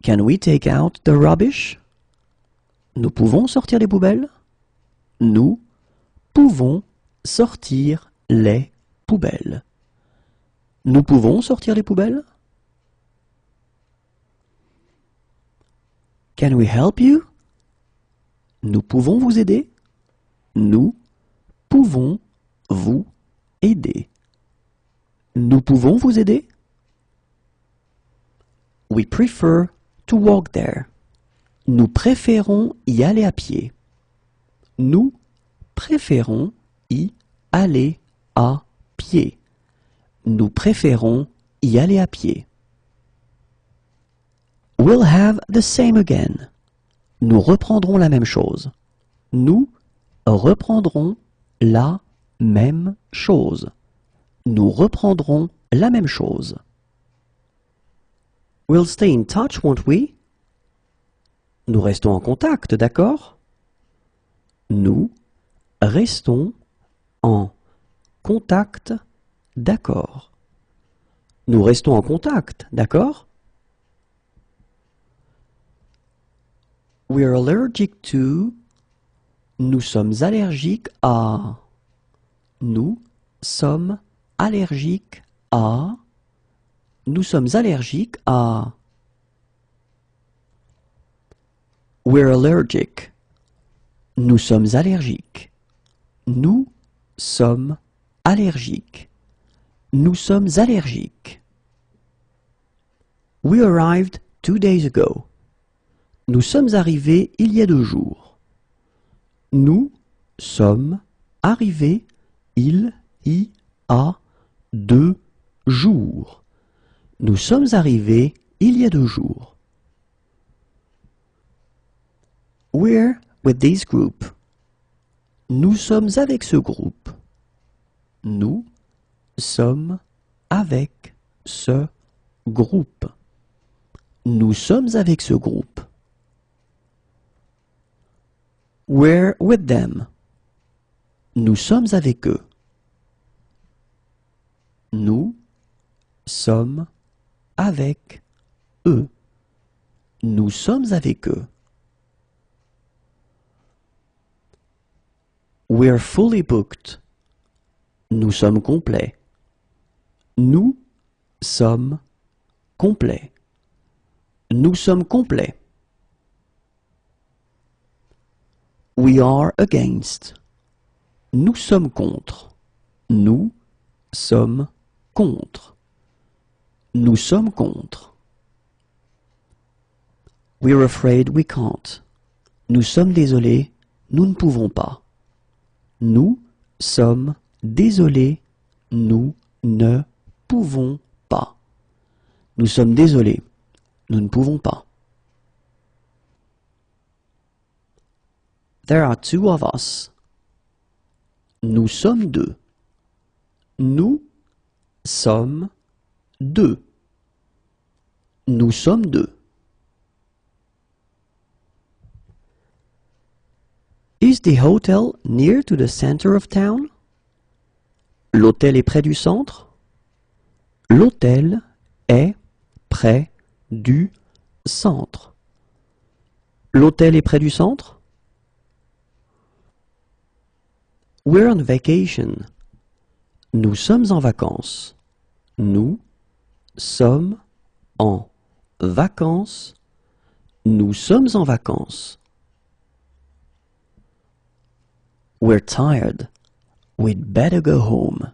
Can we take out the rubbish? Nous pouvons sortir les poubelles? Nous pouvons sortir les poubelles. Nous pouvons sortir les poubelles? Can we help you? Nous pouvons vous aider? Nous pouvons vous aider. Nous pouvons vous aider? We prefer to walk there. Nous préférons y aller à pied. Nous préférons y aller à pied. Nous préférons y aller à pied. We'll have the same again. Nous reprendrons la même chose. Nous reprendrons la même chose. Nous reprendrons la même chose. We'll stay in touch, won't we? Nous restons en contact, d'accord? Nous restons en contact, d'accord. Nous restons en contact, d'accord? We're allergic to. Nous sommes allergiques à. Nous sommes allergiques à. Nous sommes allergiques à. We're allergic. Nous sommes allergiques. Nous sommes allergiques. Nous sommes allergiques. We arrived 2 days ago. Nous sommes arrivés il y a 2 jours. Nous sommes arrivés il y a 2 jours. Nous sommes arrivés il y a 2 jours. We're with this group. Nous sommes avec ce groupe. Nous sommes avec ce groupe. Nous sommes avec ce groupe. We're with them. Nous sommes avec eux. Nous sommes avec eux. Nous sommes avec eux. We're fully booked. Nous sommes complets. Nous sommes complets. Nous sommes complets. We are against. Nous sommes contre. Nous sommes contre. Nous sommes contre. We're afraid we can't. Nous sommes désolés, nous ne pouvons pas. Nous sommes désolés, nous ne pouvons pas. Nous sommes désolés, nous ne pouvons pas. There are 2 of us. Nous sommes 2. Nous sommes 2. Nous sommes 2. Is the hotel near to the center of town? L'hôtel est près du centre? L'hôtel est près du centre. L'hôtel est près du centre? We're on vacation. Nous sommes en vacances. Nous sommes en vacances. Nous sommes en vacances. We're tired. We'd better go home.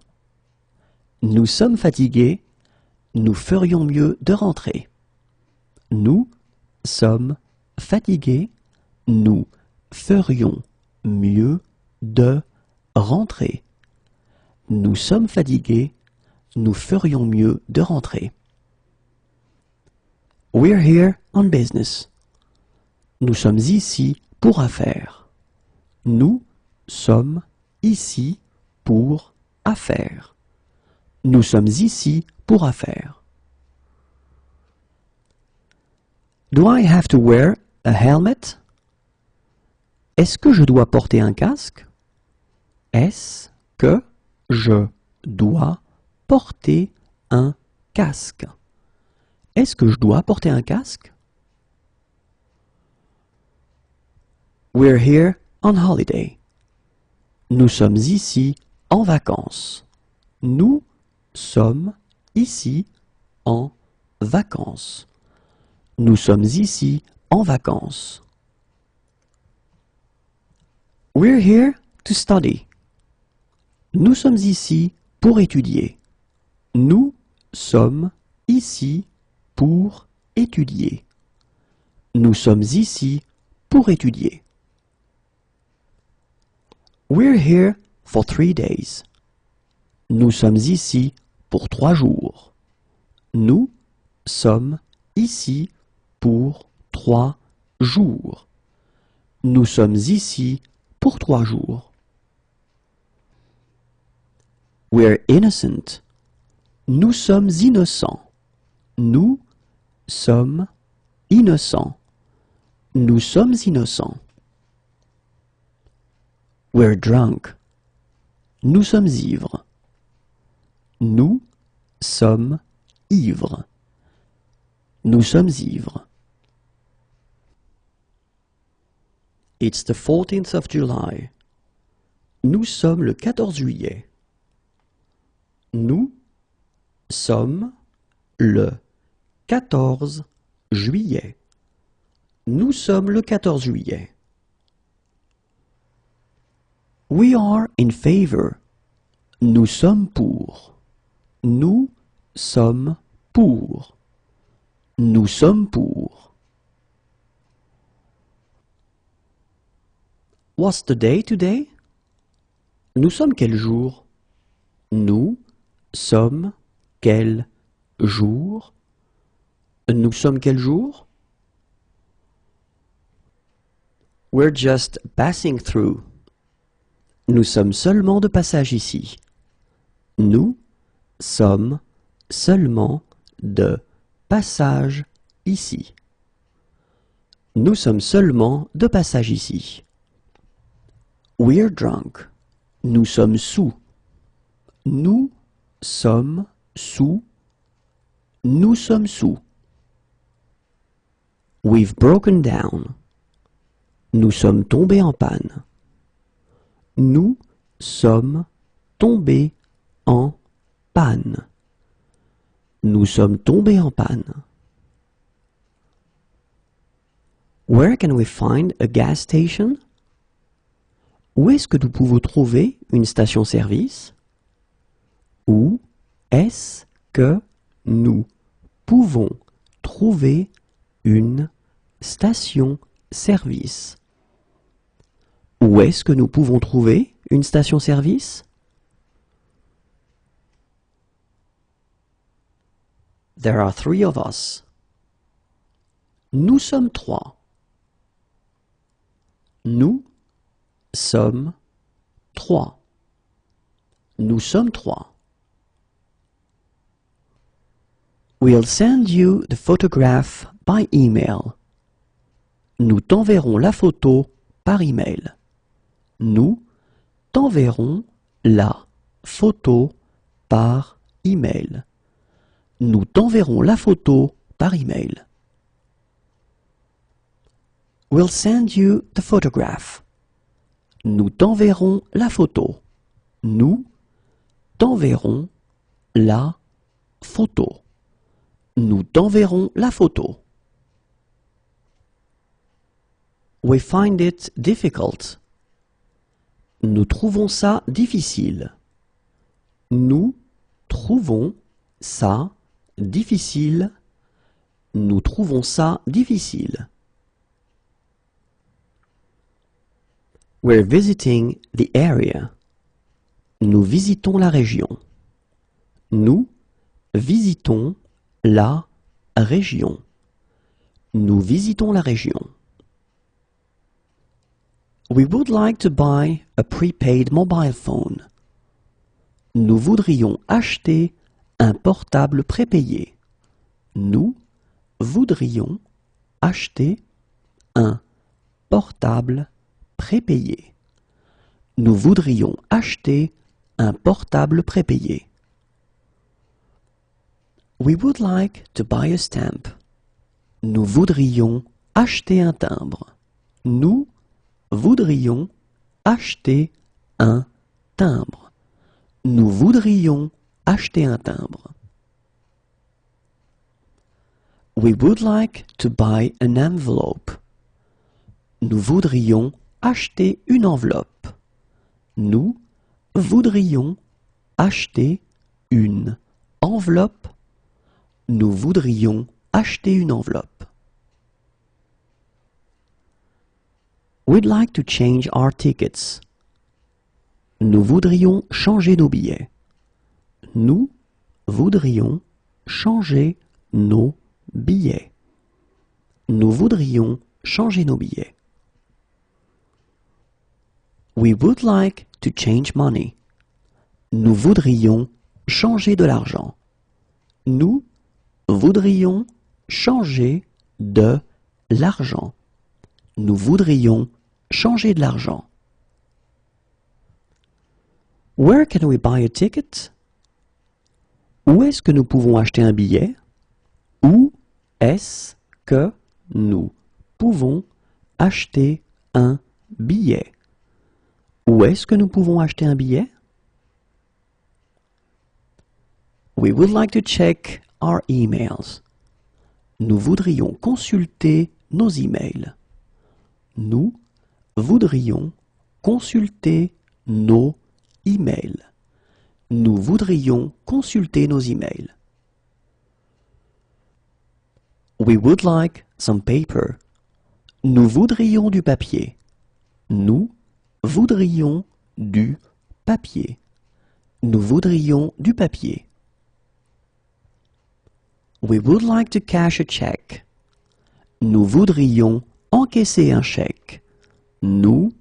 Nous sommes fatigués. Nous ferions mieux de rentrer. Nous sommes fatigués. Nous ferions mieux de rentrer. Nous sommes fatigués. Nous ferions mieux de rentrer. We're here on business. Nous sommes ici pour affaires. Nous sommes ici pour affaires. Nous sommes ici pour affaires. Do I have to wear a helmet? Est-ce que je dois porter un casque? Est-ce que je dois porter un casque? Est-ce que je dois porter un casque? We're here on holiday. Nous sommes ici en vacances. Nous sommes ici en vacances. Nous sommes ici en vacances. We're here to study. Nous sommes ici pour étudier. Nous sommes ici pour étudier. Nous sommes ici pour étudier. We're here for 3 days. Nous sommes ici pour 3 jours. Nous sommes ici pour 3 jours. Nous sommes ici pour 3 jours. We're innocent. Nous sommes innocents. Nous sommes innocents. Nous sommes innocents. We're drunk. Nous sommes ivres. Nous sommes ivres. Nous sommes ivres. It's the 14th of July. Nous sommes le 14 juillet. Nous sommes le 14 juillet. Nous sommes le 14 juillet. We are in favor. Nous sommes pour. Nous sommes pour. Nous sommes pour. What's the day today? Nous sommes quel jour? Nous sommes quel jour? Nous sommes quel jour? We're just passing through. Nous sommes seulement de passage ici. Nous sommes seulement de passage ici. Nous sommes seulement de passage ici. We're drunk. Nous sommes sous. Nous sommes sous. Nous sommes sous. We've broken down. Nous sommes tombés en panne. Nous sommes tombés en panne. Nous sommes tombés en panne. Where can we find a gas station? Où est-ce que nous pouvons trouver une station-service? Où est-ce que nous pouvons trouver une station-service? Où est-ce que nous pouvons trouver une station-service? There are 3 of us. Nous sommes 3. Nous sommes 3. Nous sommes 3. We'll send you the photograph by email. Nous t'enverrons la photo par email. Nous t'enverrons la photo par email. Nous t'enverrons la photo par email. We'll send you the photograph. Nous t'enverrons la photo. Nous t'enverrons la photo. Nous t'enverrons la photo. We find it difficult. Nous trouvons ça difficile. Nous trouvons ça difficile. Nous trouvons ça difficile. We're visiting the area. Nous visitons la région. Nous visitons la région. Nous visitons la région. We would like to buy a prepaid mobile phone. Nous voudrions acheter un portable prépayé. Nous voudrions acheter un portable prépayé. Nous voudrions acheter un portable prépayé. We would like to buy a stamp. Nous voudrions acheter un timbre. Nous voudrions acheter un timbre. Nous voudrions acheter un timbre. We would like to buy an envelope. Nous voudrions acheter une enveloppe. Nous voudrions acheter une enveloppe. Nous voudrions acheter une enveloppe. We'd like to change our tickets. Nous voudrions changer nos billets. Nous voudrions changer nos billets. Nous voudrions changer nos billets. We would like to change money. Nous voudrions changer de l'argent. Nous voudrions changer de l'argent. Nous voudrions changer de l'argent. Where can we buy a ticket? Où est-ce que nous pouvons acheter un billet? Où est-ce que nous pouvons acheter un billet? Où est-ce que nous pouvons acheter un billet? We would like to check our emails. Nous voudrions consulter nos emails. Nous voudrions consulter nos emails. Nous voudrions consulter nos emails. We would like some paper. Nous voudrions du papier. Nous voudrions du papier. Nous voudrions du papier. We would like to cash a check. Nous voudrions encaisser un chèque. Nous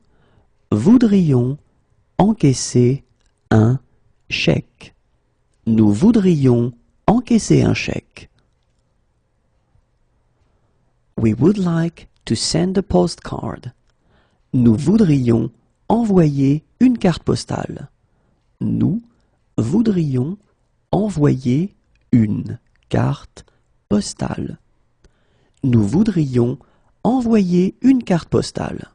voudrions encaisser un chèque. Nous voudrions encaisser un chèque. We would like to send a postcard. Nous voudrions envoyer une carte postale. Nous voudrions envoyer une carte postale. Nous voudrions envoyer une carte postale.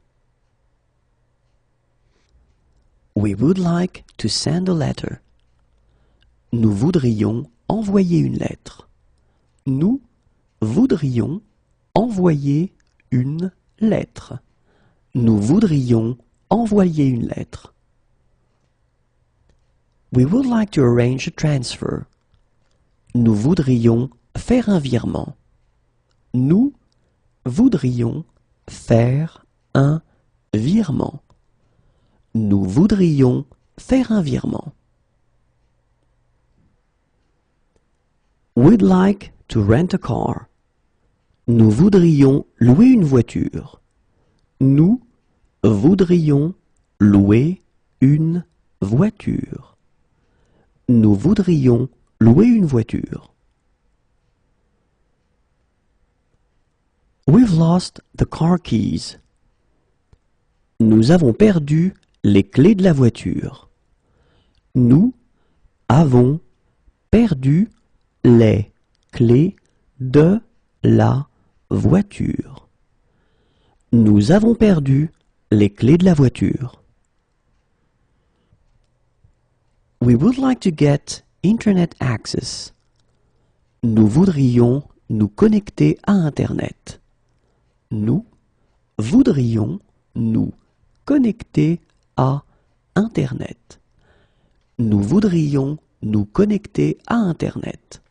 We would like to send a letter. Nous voudrions envoyer une lettre. Nous voudrions envoyer une lettre. Nous voudrions envoyer une lettre. We would like to arrange a transfer. Nous voudrions faire un virement. Nous voudrions faire un virement. Nous voudrions faire un virement. We'd like to rent a car. Nous voudrions louer une voiture. Nous voudrions louer une voiture. Nous voudrions louer une voiture. We've lost the car keys. Nous avons perdu les clés de la voiture. Nous avons perdu les clés de la voiture. Nous avons perdu les clés de la voiture. We would like to get Internet access. Nous voudrions nous connecter à Internet. Nous voudrions nous connecter à Internet. Nous voudrions nous connecter à Internet.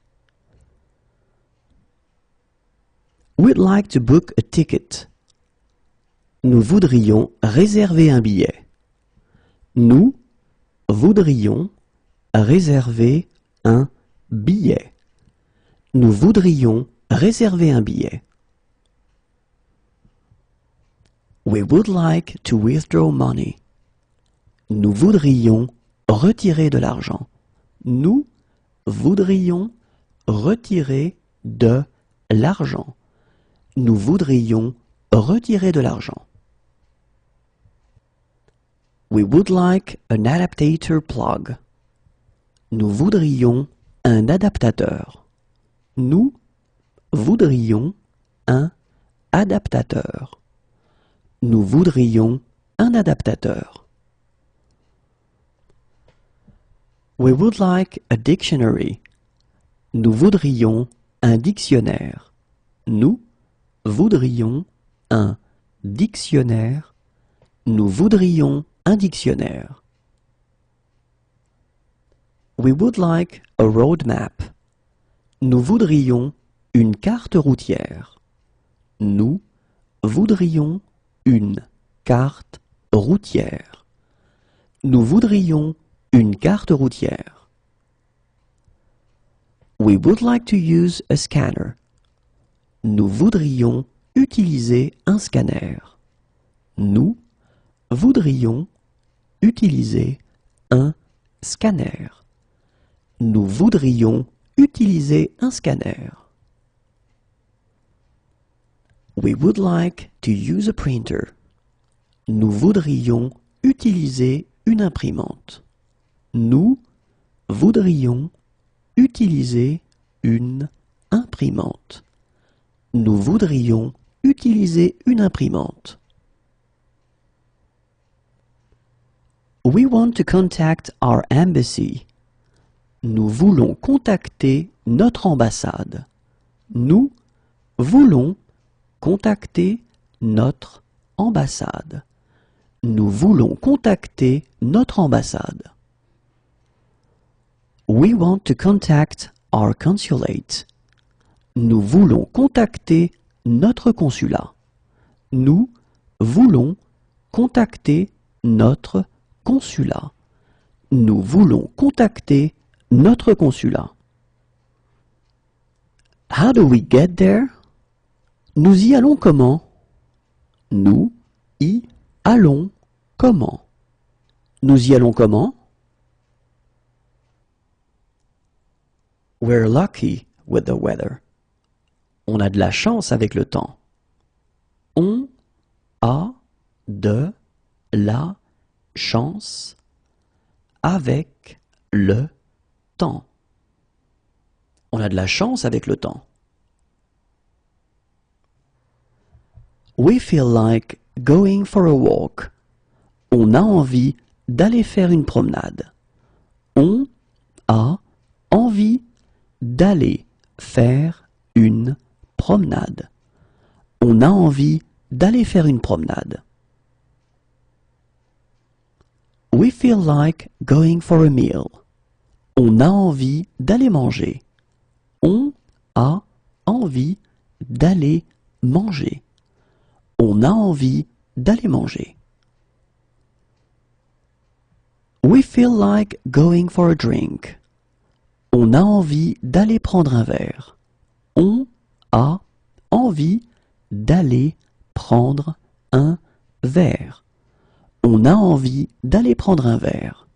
We'd like to book a ticket. Nous voudrions réserver un billet. Nous voudrions réserver un billet. Nous voudrions réserver un billet. We would like to withdraw money. Nous voudrions retirer de l'argent. Nous voudrions retirer de l'argent. Nous voudrions retirer de l'argent. We would like an adaptator plug. Nous voudrions un adaptateur. Nous voudrions un adaptateur. Nous voudrions un adaptateur. We would like a dictionary. Nous voudrions un dictionnaire. Nous voudrions un dictionnaire. Nous voudrions un dictionnaire. We would like a road map. Nous voudrions une carte routière. Nous voudrions une carte routière. Nous voudrions une carte routière. We would like to use a scanner. Nous voudrions utiliser un scanner. Nous voudrions utiliser un scanner. Nous voudrions utiliser un scanner. We would like to use a printer. Nous voudrions utiliser une imprimante. Nous voudrions utiliser une imprimante. Nous voudrions utiliser une imprimante. We want to contact our embassy. Nous voulons contacter notre ambassade. Nous voulons contacter notre ambassade. Nous voulons contacter notre ambassade. We want to contact our consulate. Nous voulons contacter notre consulat. Nous voulons contacter notre consulat. Nous voulons contacter notre consulat. How do we get there? Nous y allons comment? Nous y allons comment? Nous y allons comment? We're lucky with the weather. On a de la chance avec le temps. On a de la chance avec le temps. On a de la chance avec le temps. We feel like going for a walk. On a envie d'aller faire une promenade. On a envie d'aller faire une promenade. On a envie d'aller faire une promenade. We feel like going for a meal. On a envie d'aller manger. On a envie d'aller manger. On a envie d'aller manger. We feel like going for a drink. On a envie d'aller prendre un verre. On a envie d'aller prendre un verre. On a envie d'aller prendre un verre.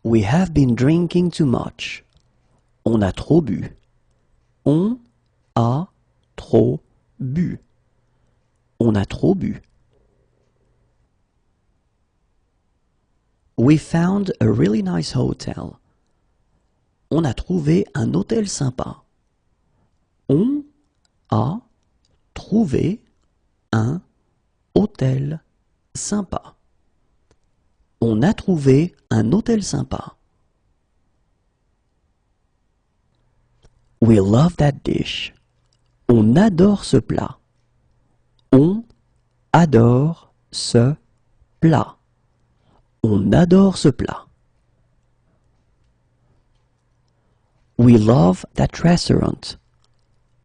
We have been drinking too much. On a trop bu. On a trop bu. On a trop bu. We found a really nice hotel. On a trouvé un hôtel sympa. On a trouvé un hôtel sympa. On a trouvé un hôtel sympa. We love that dish. On adore ce plat. On adore ce plat. On adore ce plat. We love that restaurant.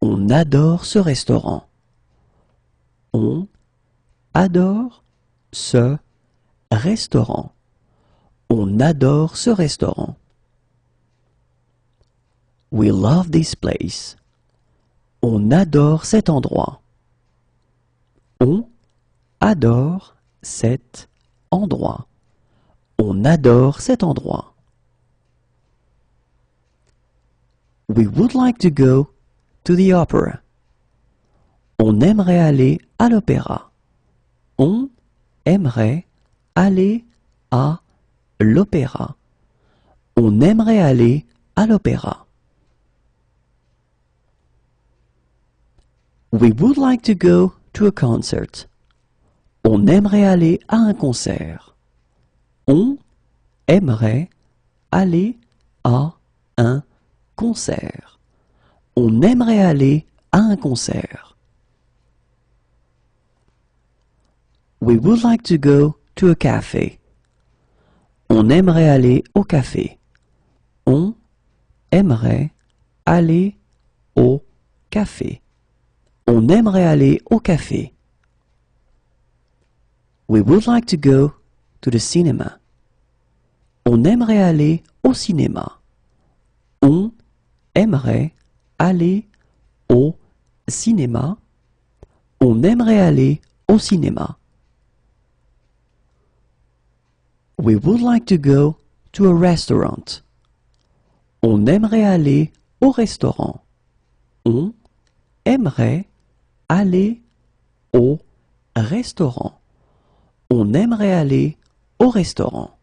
On adore ce restaurant. On adore ce restaurant. On adore ce restaurant. We love this place. On adore cet endroit. On adore cet endroit. On adore cet endroit. We would like to go to the opera. On aimerait aller à l'opéra. On aimerait aller à l'opéra. On aimerait aller à l'opéra. We would like to go to a concert. On aimerait aller à un concert. On aimerait aller à un concert. On aimerait aller à un concert. We would like to go to a cafe. On aimerait aller au café. On aimerait aller au café. On aimerait aller au café. We would like to go to the cinema. On aimerait aller au cinéma. On aimerait aller au cinéma. On aimerait aller au cinéma. We would like to go to a restaurant. On aimerait aller au restaurant. On aimerait aller au restaurant. On aimerait aller au restaurant.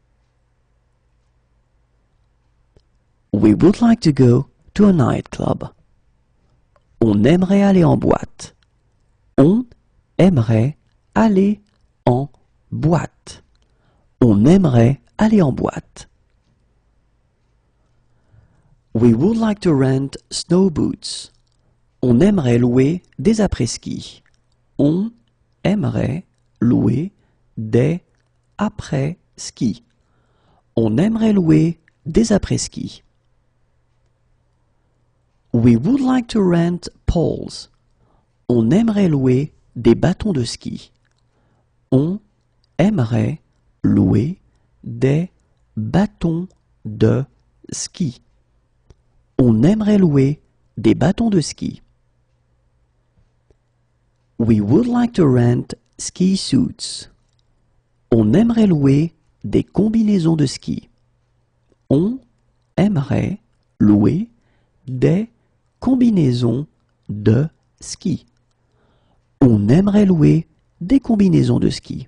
We would like to go to a nightclub. On aimerait aller en boîte. On aimerait aller en boîte. On aimerait aller en boîte. We would like to rent snow boots. On aimerait louer des après-ski. On aimerait louer des après-ski. On aimerait louer des après-ski. We would like to rent poles. On aimerait louer des bâtons de ski. On aimerait louer des bâtons de ski. On aimerait louer des bâtons de ski. We would like to rent ski suits. On aimerait louer des combinaisons de ski. On aimerait louer des combinaisons de ski. On aimerait louer des combinaisons de ski.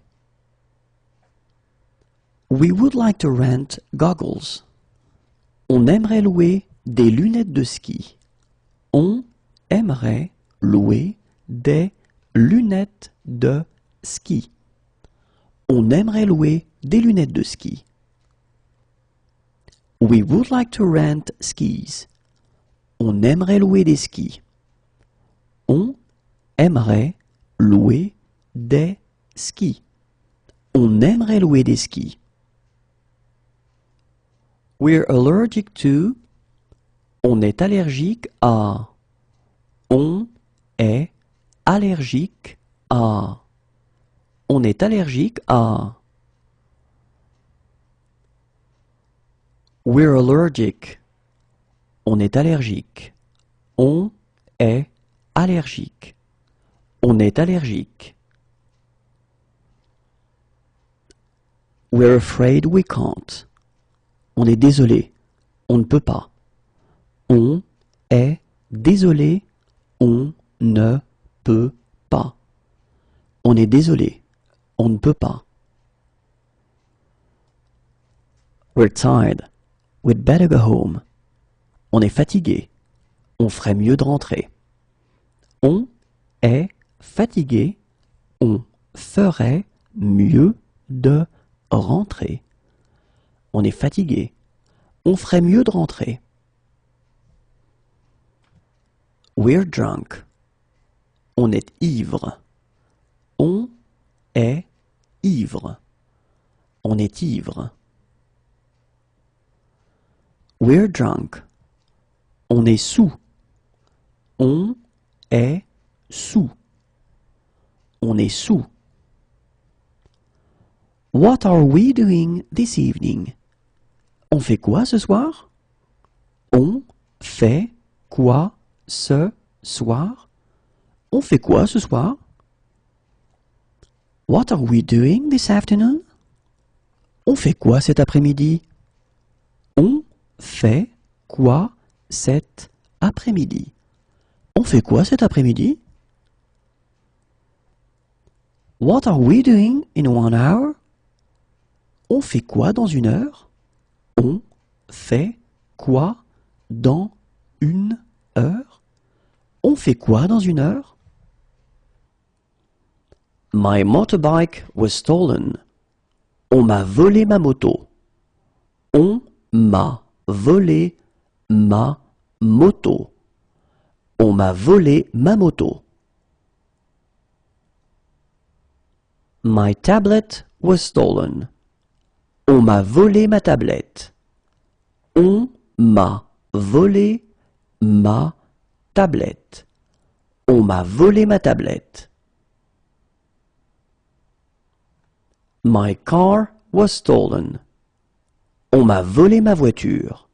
We would like to rent goggles. On aimerait louer des lunettes de ski. On aimerait louer des lunettes de ski. On aimerait louer des lunettes de ski. We would like to rent skis. On aimerait louer des skis. On aimerait louer des skis. On aimerait louer des skis. We're allergic to. On est allergique à. On est allergique à. On est allergique à. We're allergic. On est allergique. On est allergique. On est allergique. We're afraid we can't. On est désolé. On ne peut pas. On est désolé. On ne peut pas. On est désolé. On ne peut pas. We're tired. We'd better go home. On est fatigué. On ferait mieux de rentrer. On est fatigué. On ferait mieux de rentrer. On est fatigué. On ferait mieux de rentrer. We're drunk. On est ivre. On est ivre. On est ivre. We're drunk. On est sous. On est sous. On est sous. What are we doing this evening? On fait quoi ce soir? On fait quoi ce soir? On fait quoi ce soir? What are we doing this afternoon? On fait quoi cet après-midi? On fait quoi cet après-midi? On fait quoi cet après-midi? What are we doing in 1 hour? On fait quoi dans 1 heure? On fait quoi dans 1 heure? On fait quoi dans 1 heure? My motorbike was stolen. On m'a volé ma moto. On m'a volé ma moto. On m'a volé ma moto. My tablet was stolen. On m'a volé ma tablette. On m'a volé ma tablette. On m'a volé ma tablette. My car was stolen. On m'a volé ma voiture.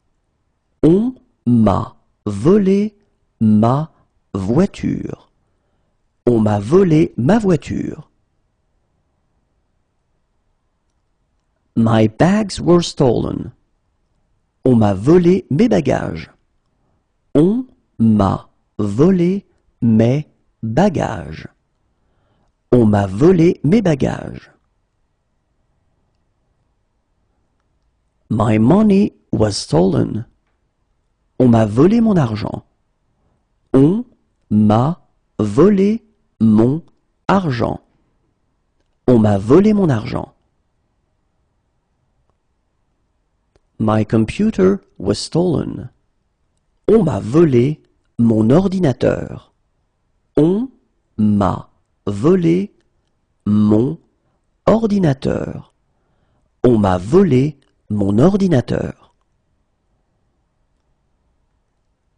On m'a volé ma voiture. On m'a volé ma voiture. My bags were stolen. On m'a volé mes bagages. On m'a volé mes bagages. On m'a volé mes bagages. My money was stolen. On m'a volé mon argent. On m'a volé mon argent. On m'a volé mon argent. My computer was stolen. On m'a volé mon ordinateur. On m'a volé mon ordinateur. On m'a volé mon ordinateur.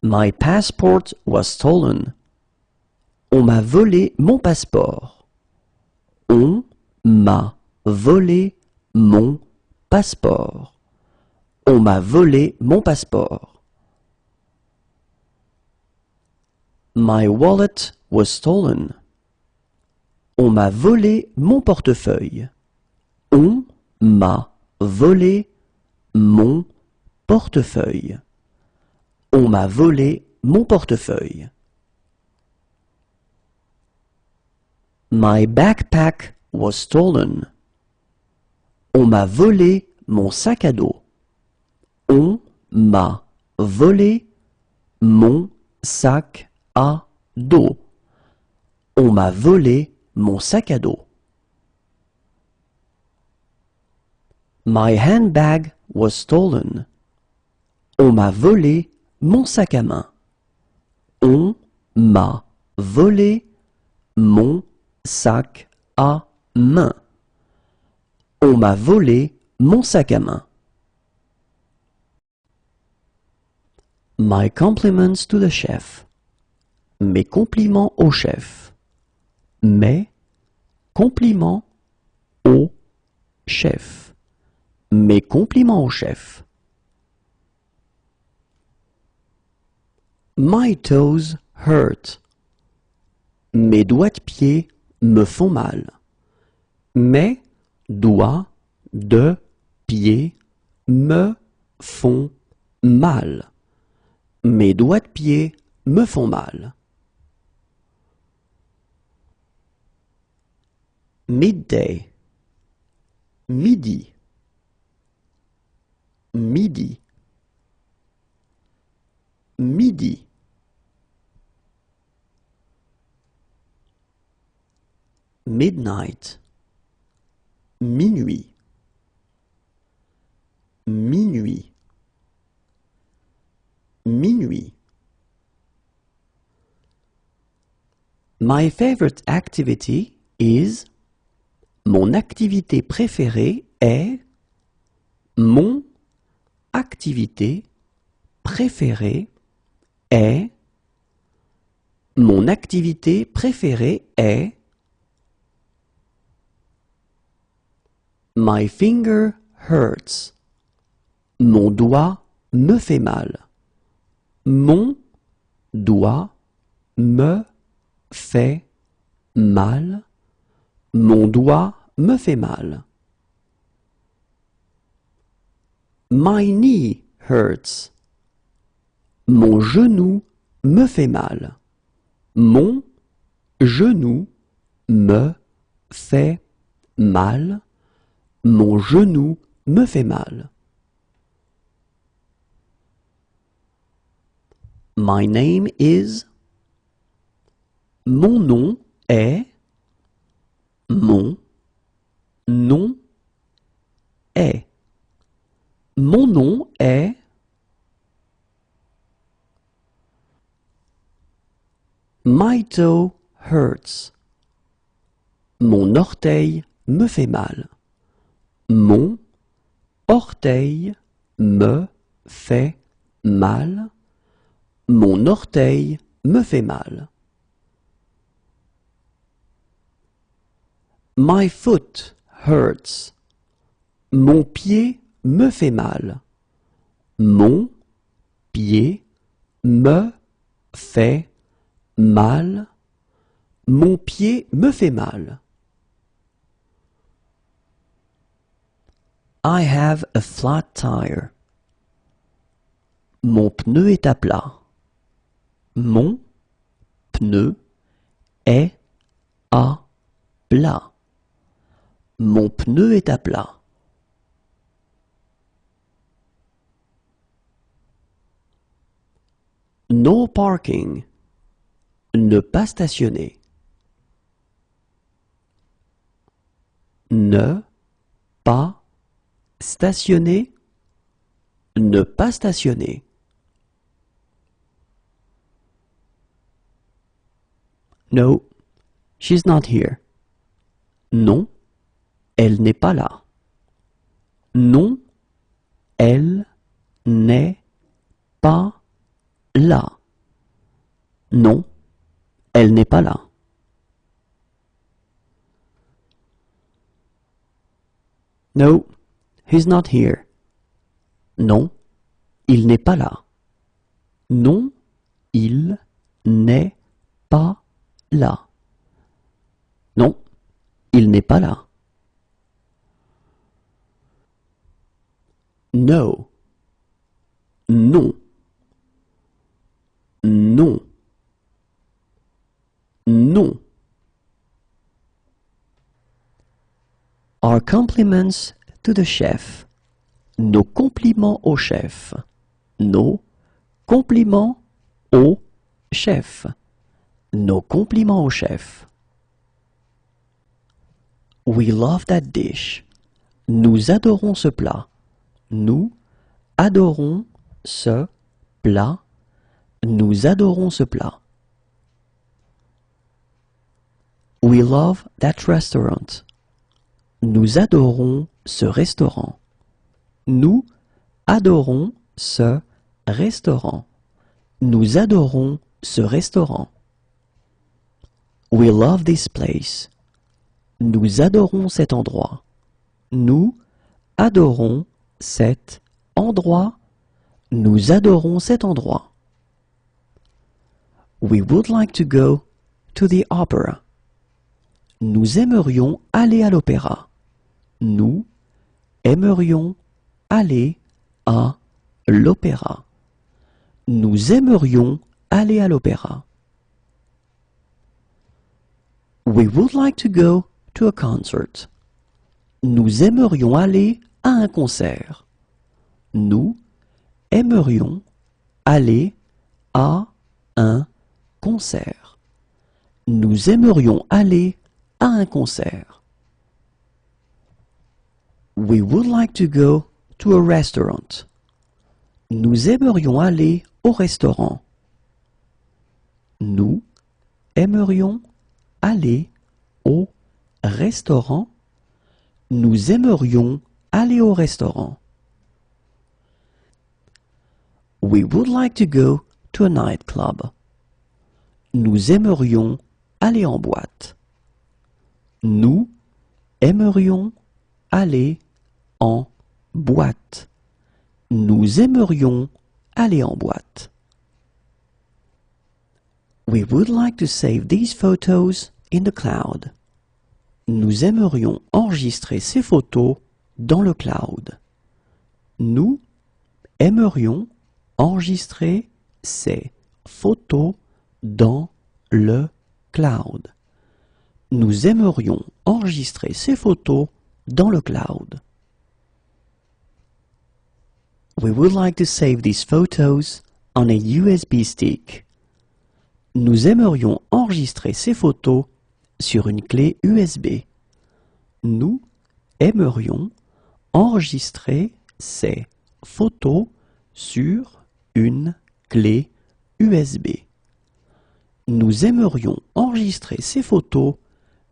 My passport was stolen. On m'a volé mon passeport. On m'a volé mon passeport. On m'a volé mon passeport. My wallet was stolen. On m'a volé mon portefeuille. On m'a volé mon portefeuille. On m'a volé mon portefeuille. My backpack was stolen. On m'a volé mon sac à dos. On m'a volé mon sac à dos. On m'a volé mon sac à dos. My handbag was stolen. On m'a volé mon sac à main. On m'a volé mon sac à main. On m'a volé mon sac à main. My compliments to the chef. Mes compliments au chef. Mes compliments au chef. Mes compliments au chef. My toes hurt. Mes doigts de pied me font mal. Mes doigts de pied me font mal. Mes doigts de pied me font mal. Midday. Midi. Midi. Midi. Midnight. Minuit. Minuit. Minuit. My favorite activity is. Mon activité préférée est. Mon activité préférée est. Mon activité préférée est. My finger hurts. Mon doigt me fait mal. Mon doigt me fait mal. Mon doigt me fait mal. My knee hurts. Mon genou me fait mal. Mon genou me fait mal. Mon genou me fait mal. My name is. Mon nom est. Mon nom est. Mon nom est. My toe hurts. Mon orteil me fait mal. Mon orteil me fait mal. Mon orteil me fait mal. My foot hurts. Mon pied me fait mal. Mon pied me fait mal. Mon pied me fait mal. I have a flat tire. Mon pneu est à plat. Mon pneu est à plat. Mon pneu est à plat. No parking. Ne pas stationner. Ne pas stationner. Ne pas stationner. No, she's not here. Non, elle n'est pas là. Non, elle n'est pas là. Non, elle n'est pas là. No, he's not here. Non, il n'est pas là. Non, il n'est pas là. Non, il n'est pas là. No. Non. Non. Non. Our compliments to the chef. Nos compliments au chef. Nos compliments au chef. Nos compliments au chef. We love that dish. Nous adorons ce plat. Nous adorons ce plat. Nous adorons ce plat. We love that restaurant. Nous adorons ce restaurant. Nous adorons ce restaurant. Nous adorons ce restaurant. We love this place. Nous adorons cet endroit. Nous adorons cet endroit. Nous adorons cet endroit. We would like to go to the opera. Nous aimerions aller à l'opéra. Nous aimerions aller à l'opéra. Nous aimerions aller à l'opéra. We would like to go to a concert. Nous aimerions aller à un concert. Nous aimerions aller à un concert. Nous aimerions aller à un concert. We would like to go to a restaurant. Nous aimerions aller au restaurant. Nous aimerions aller au restaurant. Nous aimerions aller au restaurant. We would like to go to a nightclub. Nous aimerions aller en boîte. Nous aimerions aller en boîte. Nous aimerions aller en boîte. We would like to save these photos in the cloud. Nous aimerions enregistrer ces photos dans le cloud. Nous aimerions enregistrer ces photos dans le cloud. Nous aimerions enregistrer ces photos dans le cloud. We would like to save these photos on a USB stick. Nous aimerions enregistrer ces photos sur une clé USB. Nous aimerions enregistrer ces photos sur une clé USB. Nous aimerions enregistrer ces photos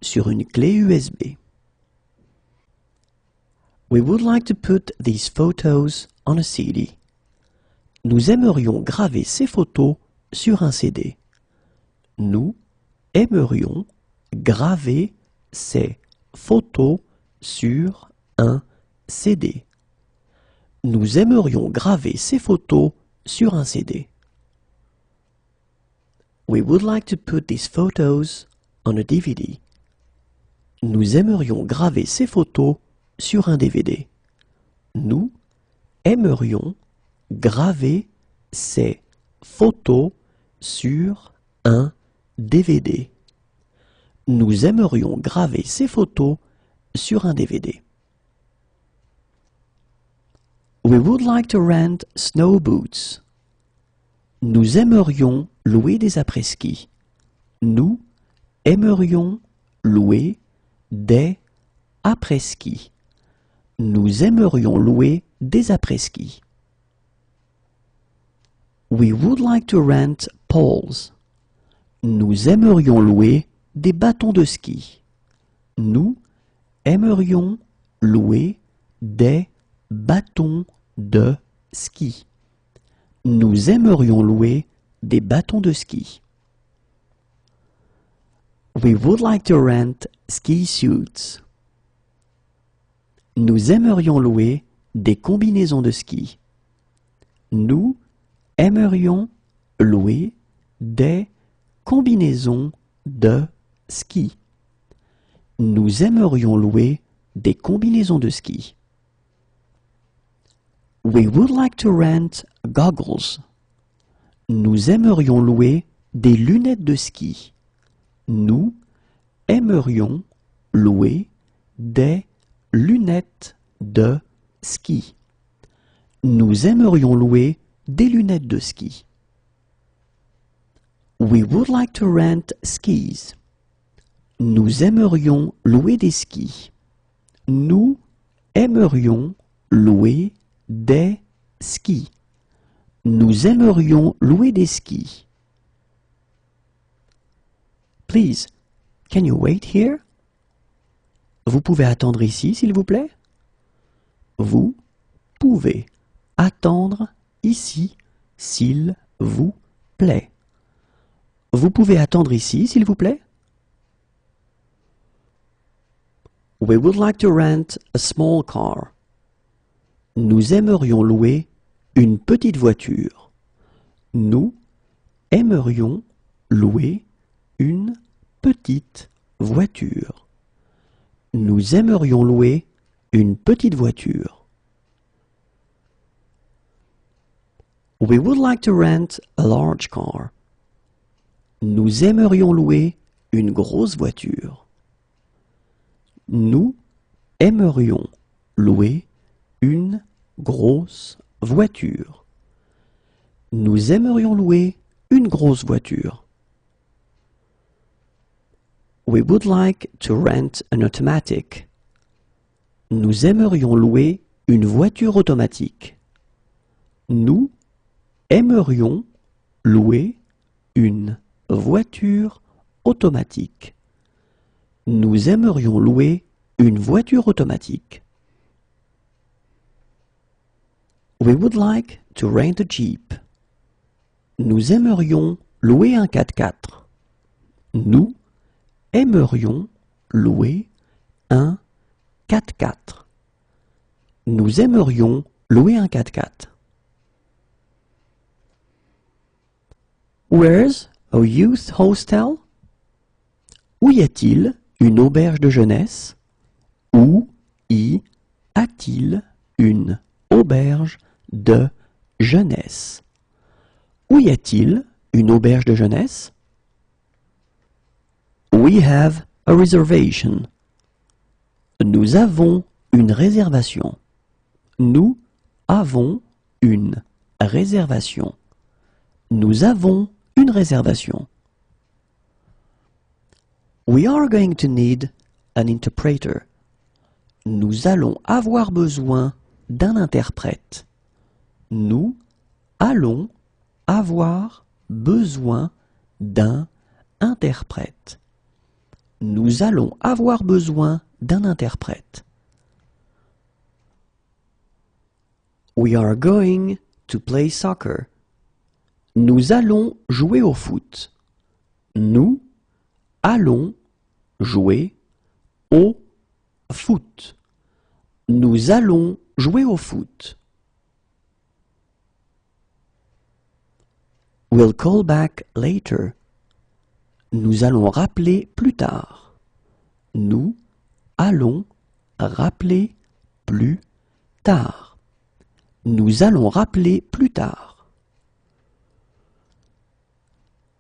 sur une clé USB. We would like to put these photos on a CD. Nous aimerions graver ces photos sur un CD. Nous aimerions graver ces photos sur un CD. Nous aimerions graver ces photos sur un CD. We would like to put these photos on a DVD. Nous aimerions graver ces photos sur un DVD. Nous aimerions graver ces photos sur un DVD. Nous aimerions graver ces photos sur un DVD. We would like to rent snow boots. Nous aimerions louer des après-ski. Nous aimerions louer des après-ski. Nous aimerions louer des après-ski. We would like to rent poles. Nous aimerions louer des bâtons de ski. Nous aimerions louer des bâtons de ski. Nous aimerions louer des bâtons de ski. We would like to rent ski suits. Nous aimerions louer des combinaisons de ski. Nous aimerions louer des combinaisons de ski. Nous aimerions louer des combinaisons de ski. We would like to rent goggles. Nous aimerions louer des lunettes de ski. Nous aimerions louer des lunettes de ski. Nous aimerions louer des lunettes de ski. We would like to rent skis. Nous aimerions louer des skis. Nous aimerions louer des skis. Nous aimerions louer des skis. Please, can you wait here? Vous pouvez attendre ici, s'il vous plaît? Vous pouvez attendre ici, s'il vous plaît. Vous pouvez attendre ici, s'il vous plaît? We would like to rent a small car. Nous aimerions louer une petite voiture. Nous aimerions louer une petite voiture. Nous aimerions louer une petite voiture. We would like to rent a large car. Nous aimerions louer une grosse voiture. Nous aimerions louer une grosse voiture. Nous aimerions louer une grosse voiture. We would like to rent an automatic. Nous aimerions louer une voiture automatique. Nous aimerions louer une voiture automatique. Nous aimerions louer une voiture automatique. We would like to rent a Jeep. Nous aimerions louer un 4x4. Nous aimerions louer un 4x4. Nous aimerions louer un 4x4. Where's a youth hostel? Où y a-t-il une auberge de jeunesse? Où y a-t-il une auberge de jeunesse? Où y a-t-il une auberge de jeunesse? We have a reservation. Nous avons une réservation. Nous avons une réservation. Nous avons une réservation. We are going to need an interpreter. Nous allons avoir besoin d'un interprète. Nous allons avoir besoin d'un interprète. Nous allons avoir besoin d'un interprète. We are going to play soccer. Nous allons jouer au foot. Nous allons jouer au foot. Nous allons jouer au foot. We'll call back later. Nous allons rappeler plus tard. Nous allons rappeler plus tard. Nous allons rappeler plus tard.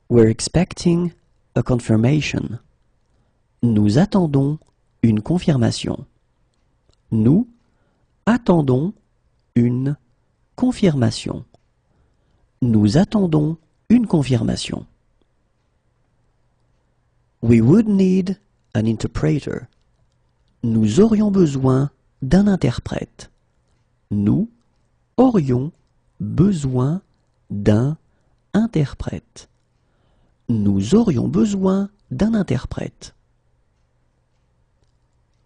We're expecting a confirmation. Nous attendons une confirmation. Nous attendons une confirmation. Nous attendons une confirmation. We would need an interpreter. Nous aurions besoin d'un interprète. Nous aurions besoin d'un interprète. Nous aurions besoin d'un interprète.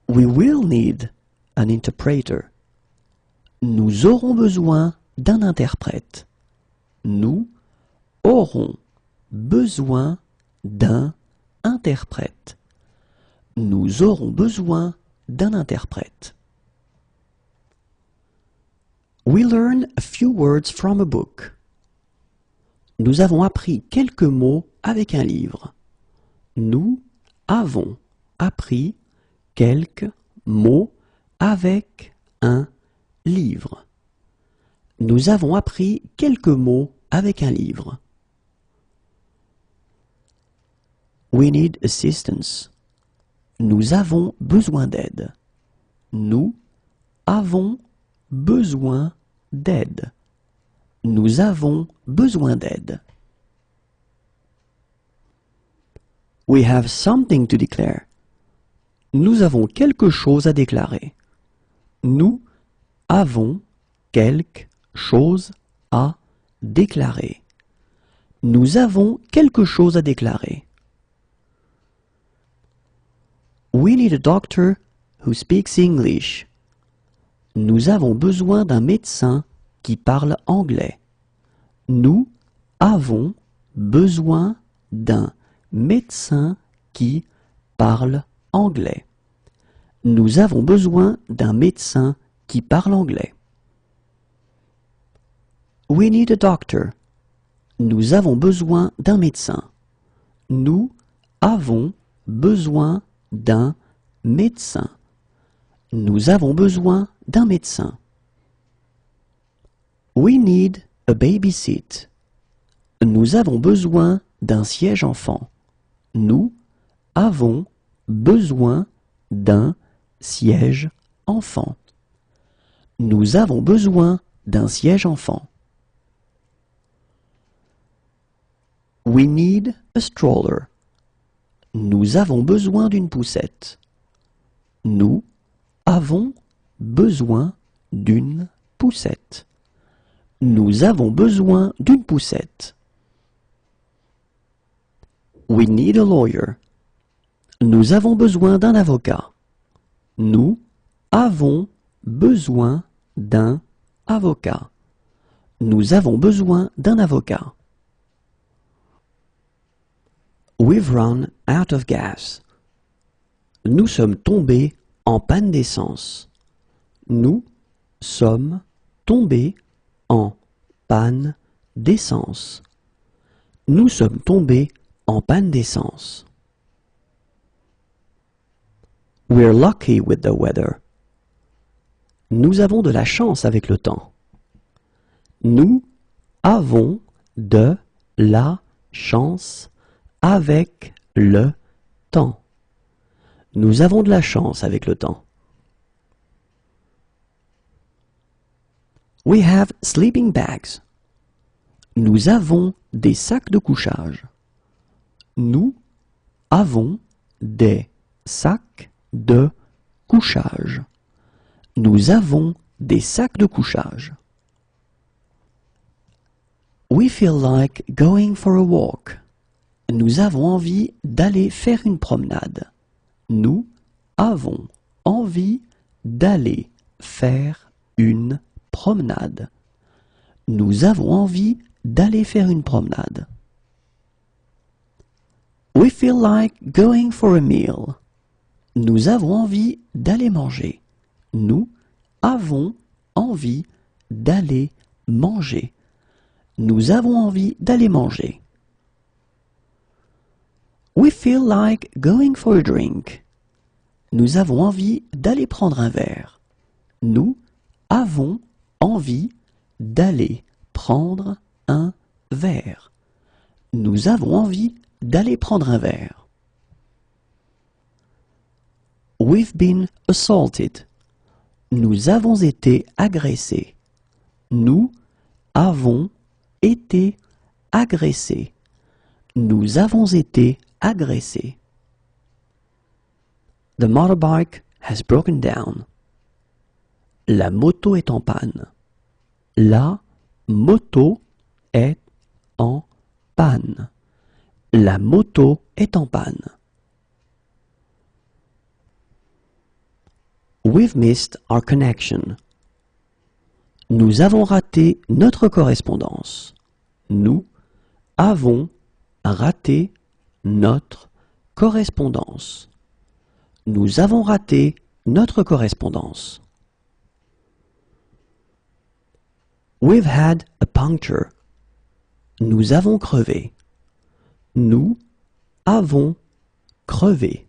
We will need an interpreter. Nous aurons besoin d'un interprète. Nous aurons besoin d'un interprète. Nous aurons besoin d'un interprète. We learn a few words from a book. Nous avons appris quelques mots avec un livre. Nous avons appris quelques mots avec un livre. Nous avons appris quelques mots avec un livre. We need assistance. Nous avons besoin d'aide. Nous avons besoin d'aide. Nous avons besoin d'aide. We have something to declare. Nous avons quelque chose à déclarer. Nous avons quelque chose à déclarer. Nous avons quelque chose à déclarer. We need a doctor who speaks English. Nous avons besoin d'un médecin qui parle anglais. Nous avons besoin d'un médecin qui parle anglais. Nous avons besoin d'un médecin qui parle anglais. We need a doctor. Nous avons besoin d'un médecin. Nous avons besoin d'un médecin. Nous avons besoin d'un médecin. We need a baby seat. Nous avons besoin d'un siège enfant. Nous avons besoin d'un siège enfant. Nous avons besoin d'un siège enfant. We need a stroller. Nous avons besoin d'une poussette. Nous avons besoin d'une poussette. Nous avons besoin d'une poussette. We need a lawyer. Nous avons besoin d'un avocat. Nous avons besoin d'un avocat. Nous avons besoin d'un avocat. We've run out of gas. Nous sommes tombés en panne d'essence. Nous sommes tombés en panne d'essence. Nous sommes tombés en panne d'essence. We're lucky with the weather. Nous avons de la chance avec le temps. Nous avons de la chance avec le temps. Nous avons de la chance avec le temps. We have sleeping bags. Nous avons des sacs de couchage. Nous avons des sacs de couchage. Nous avons des sacs de couchage. We feel like going for a walk. Nous avons envie d'aller faire une promenade. Nous avons envie d'aller faire une promenade. Nous avons envie d'aller faire une promenade. We feel like going for a meal. Nous avons envie d'aller manger. Nous avons envie d'aller manger. Nous avons envie d'aller manger. We feel like going for a drink. Nous avons envie d'aller prendre un verre. Nous avons envie d'aller prendre un verre. Nous avons envie d'aller prendre un verre. We've been assaulted. Nous avons été agressés. Nous avons été agressés. Nous avons été agressés. The motorbike has broken down. La moto est en panne. La moto est en panne. La moto est en panne. We've missed our connection. Nous avons raté notre correspondance. Nous avons raté notre correspondance. Nous avons raté notre correspondance. We've had a puncture. Nous avons crevé. Nous avons crevé.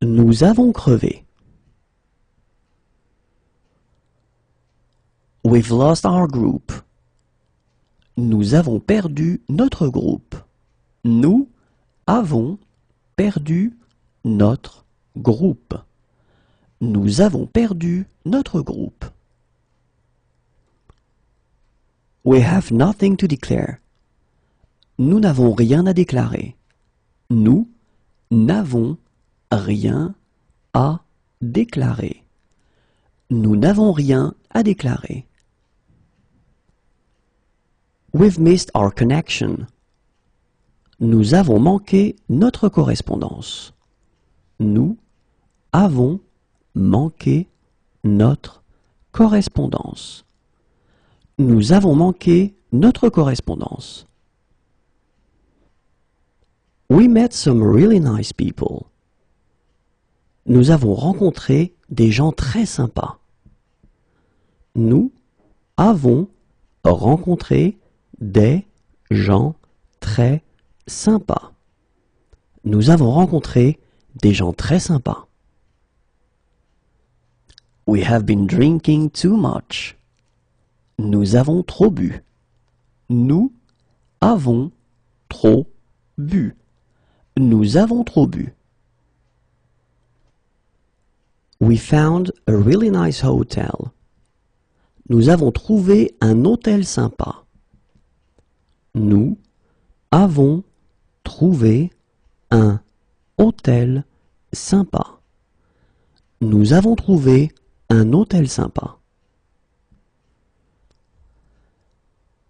Nous avons crevé. We've lost our group. Nous avons perdu notre groupe. Nous avons perdu notre groupe. Nous avons perdu notre groupe. We have nothing to declare. Nous n'avons rien à déclarer. Nous n'avons rien à déclarer. Nous n'avons rien à déclarer. We've missed our connection. Nous avons manqué notre correspondance. Nous avons manqué notre correspondance. Nous avons manqué notre correspondance. We met some really nice people. Nous avons rencontré des gens très sympas. Nous avons rencontré des gens très sympas. Nous avons rencontré des gens très sympas. We have been drinking too much. Nous avons trop bu. Nous avons trop bu. Nous avons trop bu. We found a really nice hotel. Nous avons trouvé un hôtel sympa. Nous avons trouvé un hôtel sympa. Nous avons trouvé un hôtel sympa.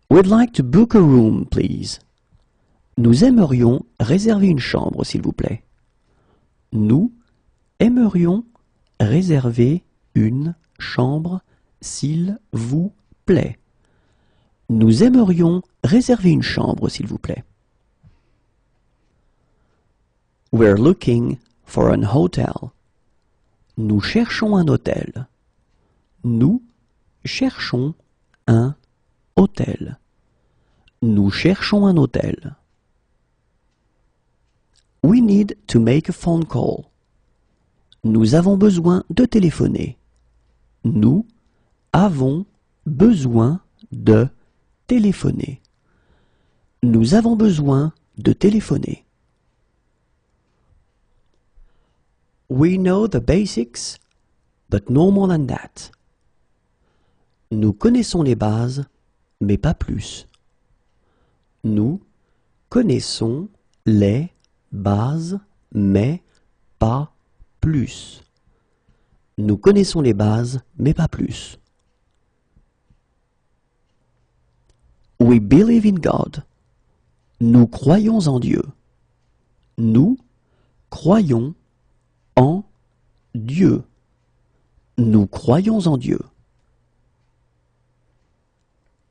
We'd like to book a room, please. Nous aimerions réserver une chambre, s'il vous plaît. Nous aimerions réserver une chambre, s'il vous plaît. Nous aimerions réserver une chambre, s'il vous plaît. We're looking for an hotel. Nous cherchons un hôtel. Nous cherchons un hôtel. Nous cherchons un hôtel. We need to make a phone call. Nous avons besoin de téléphoner. Nous avons besoin de téléphoner. Nous avons besoin de téléphoner. We know the basics, but no more than that. Nous connaissons les bases, mais pas plus. Nous connaissons les bases, mais pas plus. Nous connaissons les bases, mais pas plus. We believe in God. Nous croyons en Dieu. Nous croyons en Dieu. Nous croyons en Dieu.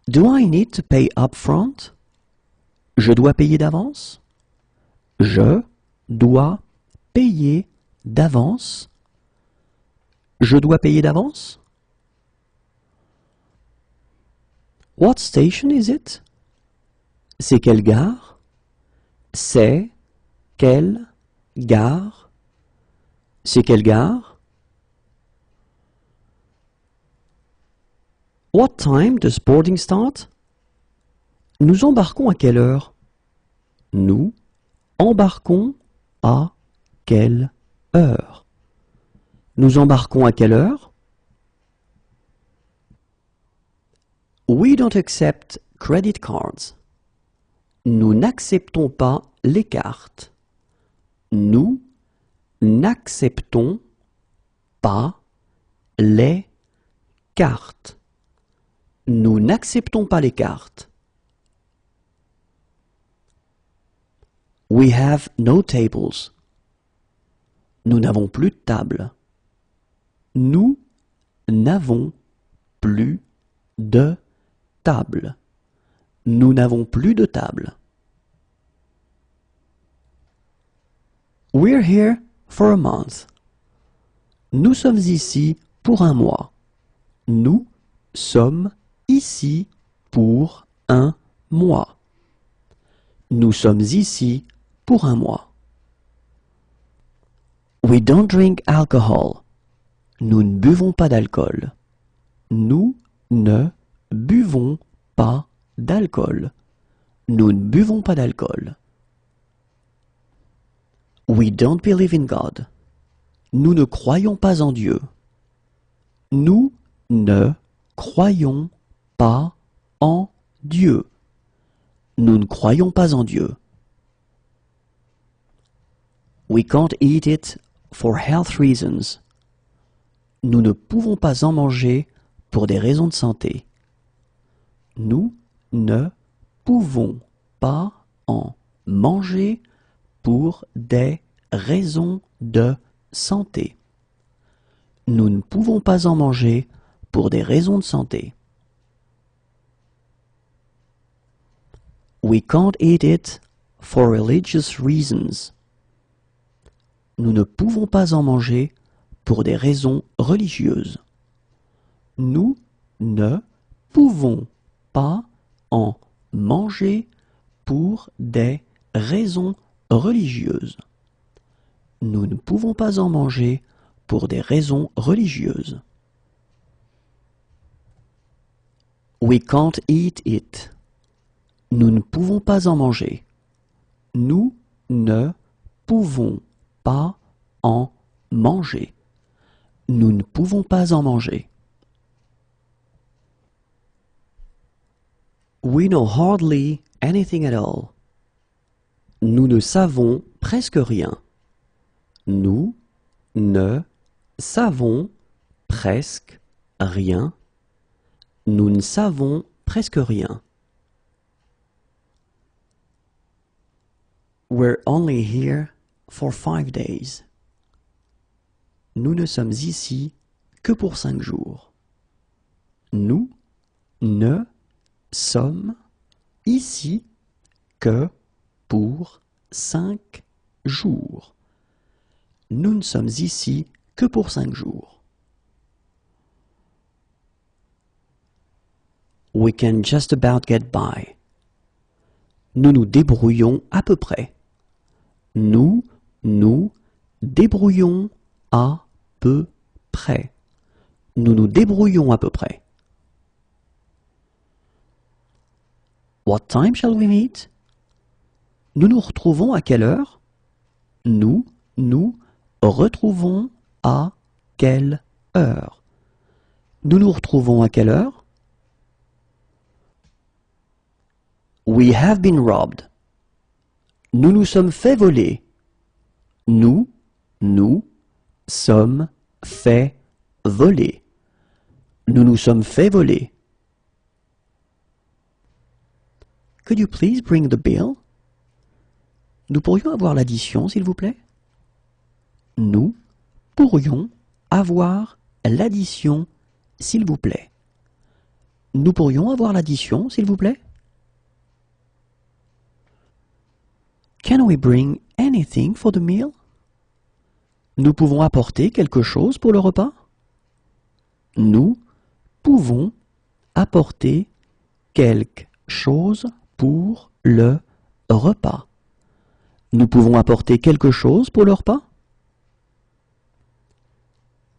Do I need to pay up front? Je dois payer d'avance? Je dois payer d'avance? Je dois payer d'avance? What station is it? C'est quelle gare? C'est quelle gare? C'est quelle gare? What time does boarding start? Nous embarquons à quelle heure? Nous embarquons à quelle heure? Nous embarquons à quelle heure? We don't accept credit cards. Nous n'acceptons pas les cartes. Nous n'acceptons pas les cartes. Nous n'acceptons pas les cartes. We have no tables. Nous n'avons plus de table. Nous n'avons plus de table. Nous n'avons plus de table. We're here for a month. Nous sommes ici pour un mois. Nous sommes ici pour un mois. Nous sommes ici pour un mois. We don't drink alcohol. Nous ne buvons pas d'alcool. Nous ne buvons pas d'alcool. Nous ne buvons pas d'alcool. We don't believe in God. Nous ne croyons pas en Dieu. Nous ne croyons pas en Dieu. Nous ne croyons pas en Dieu. We can't eat it for health reasons. Nous ne pouvons pas en manger pour des raisons de santé. Nous ne pouvons pas en manger pour des raisons de santé. Nous ne pouvons pas en manger pour des raisons de santé. We can't eat it for religious reasons. Nous ne pouvons pas en manger pour des raisons religieuses. Nous ne pouvons pas en manger pour des raisons religieuses. Nous ne pouvons pas en manger pour des raisons religieuses. We can't eat it. Nous ne pouvons pas en manger. Nous ne pouvons pas en manger. Nous ne pouvons pas en manger. We know hardly anything at all. Nous ne savons presque rien. Nous ne savons presque rien. Nous ne savons presque rien. We're only here for 5 days. Nous ne sommes ici que pour 5 jours. Nous ne sommes ici que pour 5 jours. Nous ne sommes ici que pour 5 jours. We can just about get by. Nous nous débrouillons à peu près. Nous nous débrouillons à peu près. Nous nous débrouillons à peu près. What time shall we meet? Nous nous retrouvons à quelle heure? Nous nous retrouvons à quelle heure? Nous nous retrouvons à quelle heure? We have been robbed. Nous nous sommes fait voler. Nous nous sommes fait volé. Nous nous sommes fait voler. Could you please bring the bill? Nous pourrions avoir l'addition, s'il vous plaît? Nous pourrions avoir l'addition, s'il vous plaît. Nous pourrions avoir l'addition, s'il vous plaît? Can we bring anything for the meal? Nous pouvons apporter quelque chose pour le repas? Nous pouvons apporter quelque chose pour le repas. Nous pouvons apporter quelque chose pour le repas?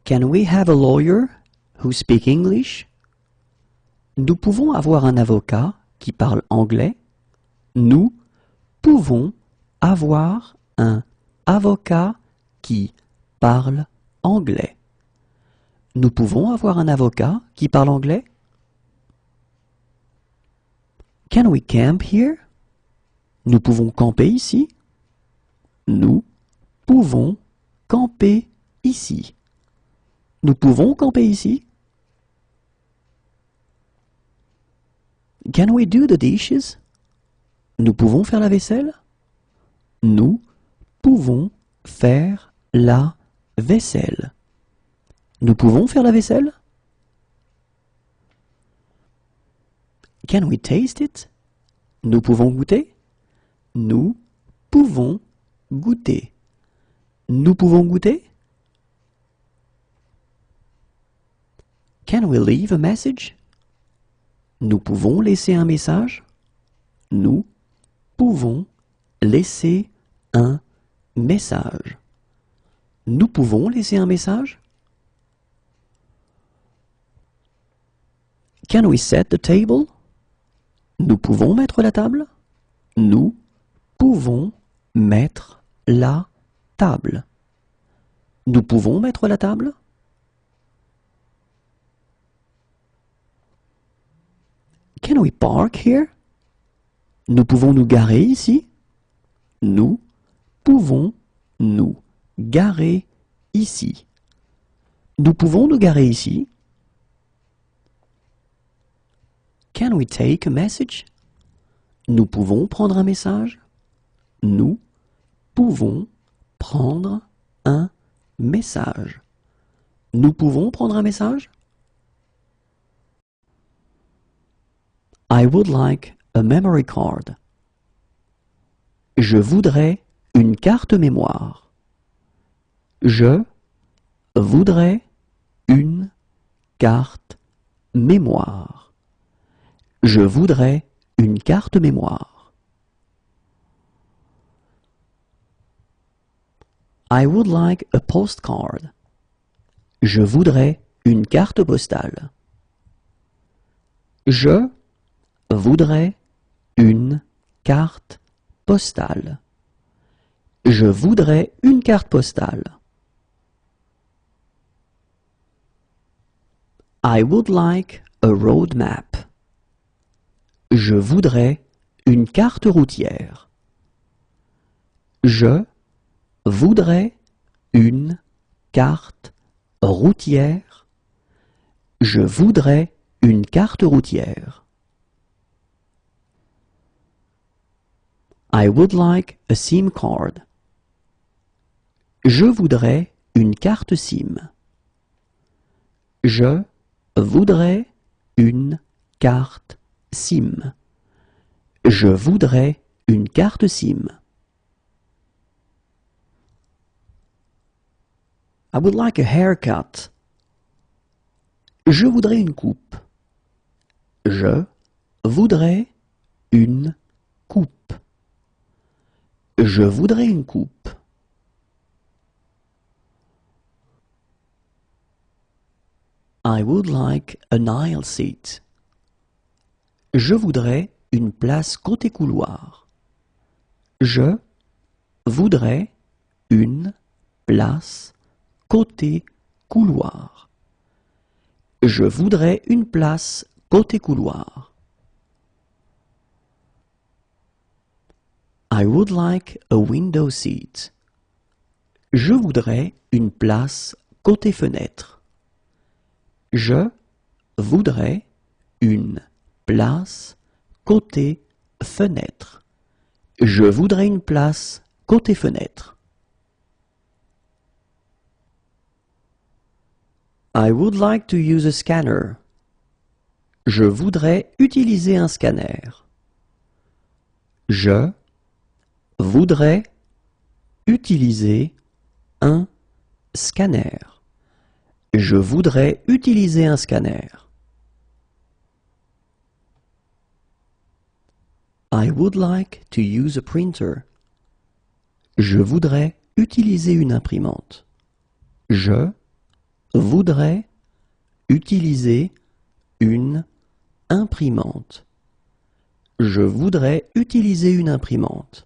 Can we have a lawyer who speaks English? Nous pouvons avoir un avocat qui parle anglais? Nous pouvons avoir un avocat qui parle anglais. Nous pouvons avoir un avocat qui parle anglais? Can we camp here? Nous pouvons camper ici? Nous pouvons camper ici. Nous pouvons camper ici? Can we do the dishes? Nous pouvons faire la vaisselle? Nous pouvons faire la vaisselle. Nous pouvons faire la vaisselle? Can we taste it? Nous pouvons goûter? Nous pouvons goûter. Nous pouvons goûter? Can we leave a message? Nous pouvons laisser un message? Nous pouvons laisser un message. Nous pouvons laisser un message? Can we set the table? Nous pouvons mettre la table? Nous pouvons mettre la table. Nous pouvons mettre la table? Can we park here? Nous pouvons nous garer ici? Nous pouvons nous garer ici. Nous pouvons nous garer ici? Can we take a message? Nous pouvons prendre un message? Nous pouvons prendre un message. Nous pouvons prendre un message? I would like a memory card. Je voudrais une carte mémoire. Je voudrais une carte mémoire. Je voudrais une carte mémoire. I would like a postcard. Je voudrais une carte postale. Je voudrais une carte postale. Je voudrais une carte postale. I would like a road map. Je voudrais une carte routière. Je voudrais une carte routière. Je voudrais une carte routière. I would like a SIM card. Je voudrais une carte SIM. Je voudrais une carte SIM. Je voudrais une carte SIM. I would like a haircut. Je voudrais une coupe. Je voudrais une coupe. Je voudrais une coupe. I would like an aisle seat. Je voudrais une place côté couloir. Je voudrais une place côté couloir. Je voudrais une place côté couloir. I would like a window seat. Je voudrais une place côté fenêtre. Je voudrais une place côté fenêtre. Je voudrais une place côté fenêtre. I would like to use a scanner. Je voudrais utiliser un scanner. Je voudrais utiliser un scanner. Je voudrais utiliser un scanner. I would like to use a printer. Je voudrais utiliser une imprimante. Je voudrais utiliser une imprimante. Je voudrais utiliser une imprimante.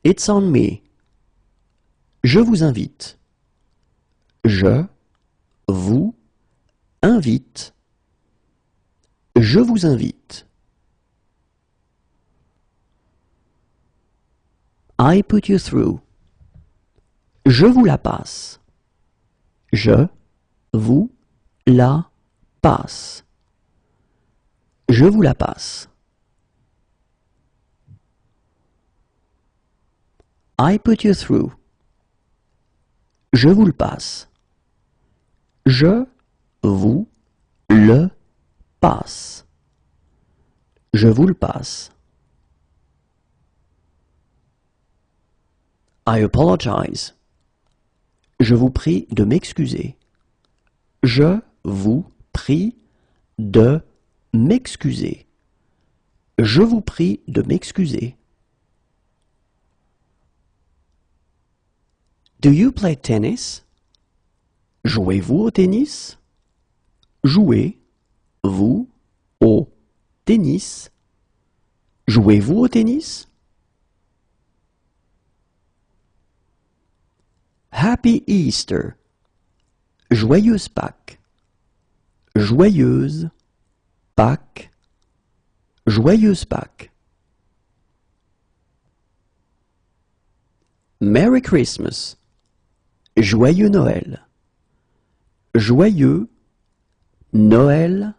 It's on me. Je vous invite. Je vous invite. Je vous invite. I put you through. Je vous la passe. Je vous la passe. Je vous la passe. I put you through. Je vous le passe. Je vous le passe. Je vous le passe. I apologize. Je vous prie de m'excuser. Je vous prie de m'excuser. Je vous prie de m'excuser. Do you play tennis? Jouez-vous au tennis? Jouez-vous au tennis? Jouez-vous au tennis? Happy Easter. Joyeuse Pâques. Joyeuse Pâques. Joyeuse Pâques. Merry Christmas. Joyeux Noël. Joyeux Noël.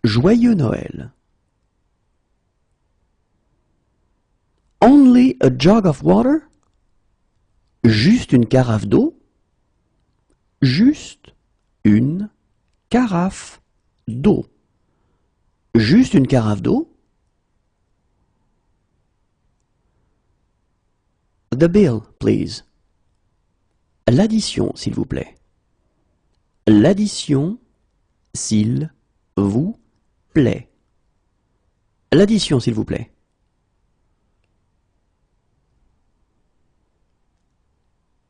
Joyeux Noël. Only a jug of water? Juste une carafe d'eau? Juste une carafe d'eau. Juste une carafe d'eau? The bill, please. L'addition, s'il vous plaît. L'addition, s'il vous plaît. L'addition, s'il vous plaît.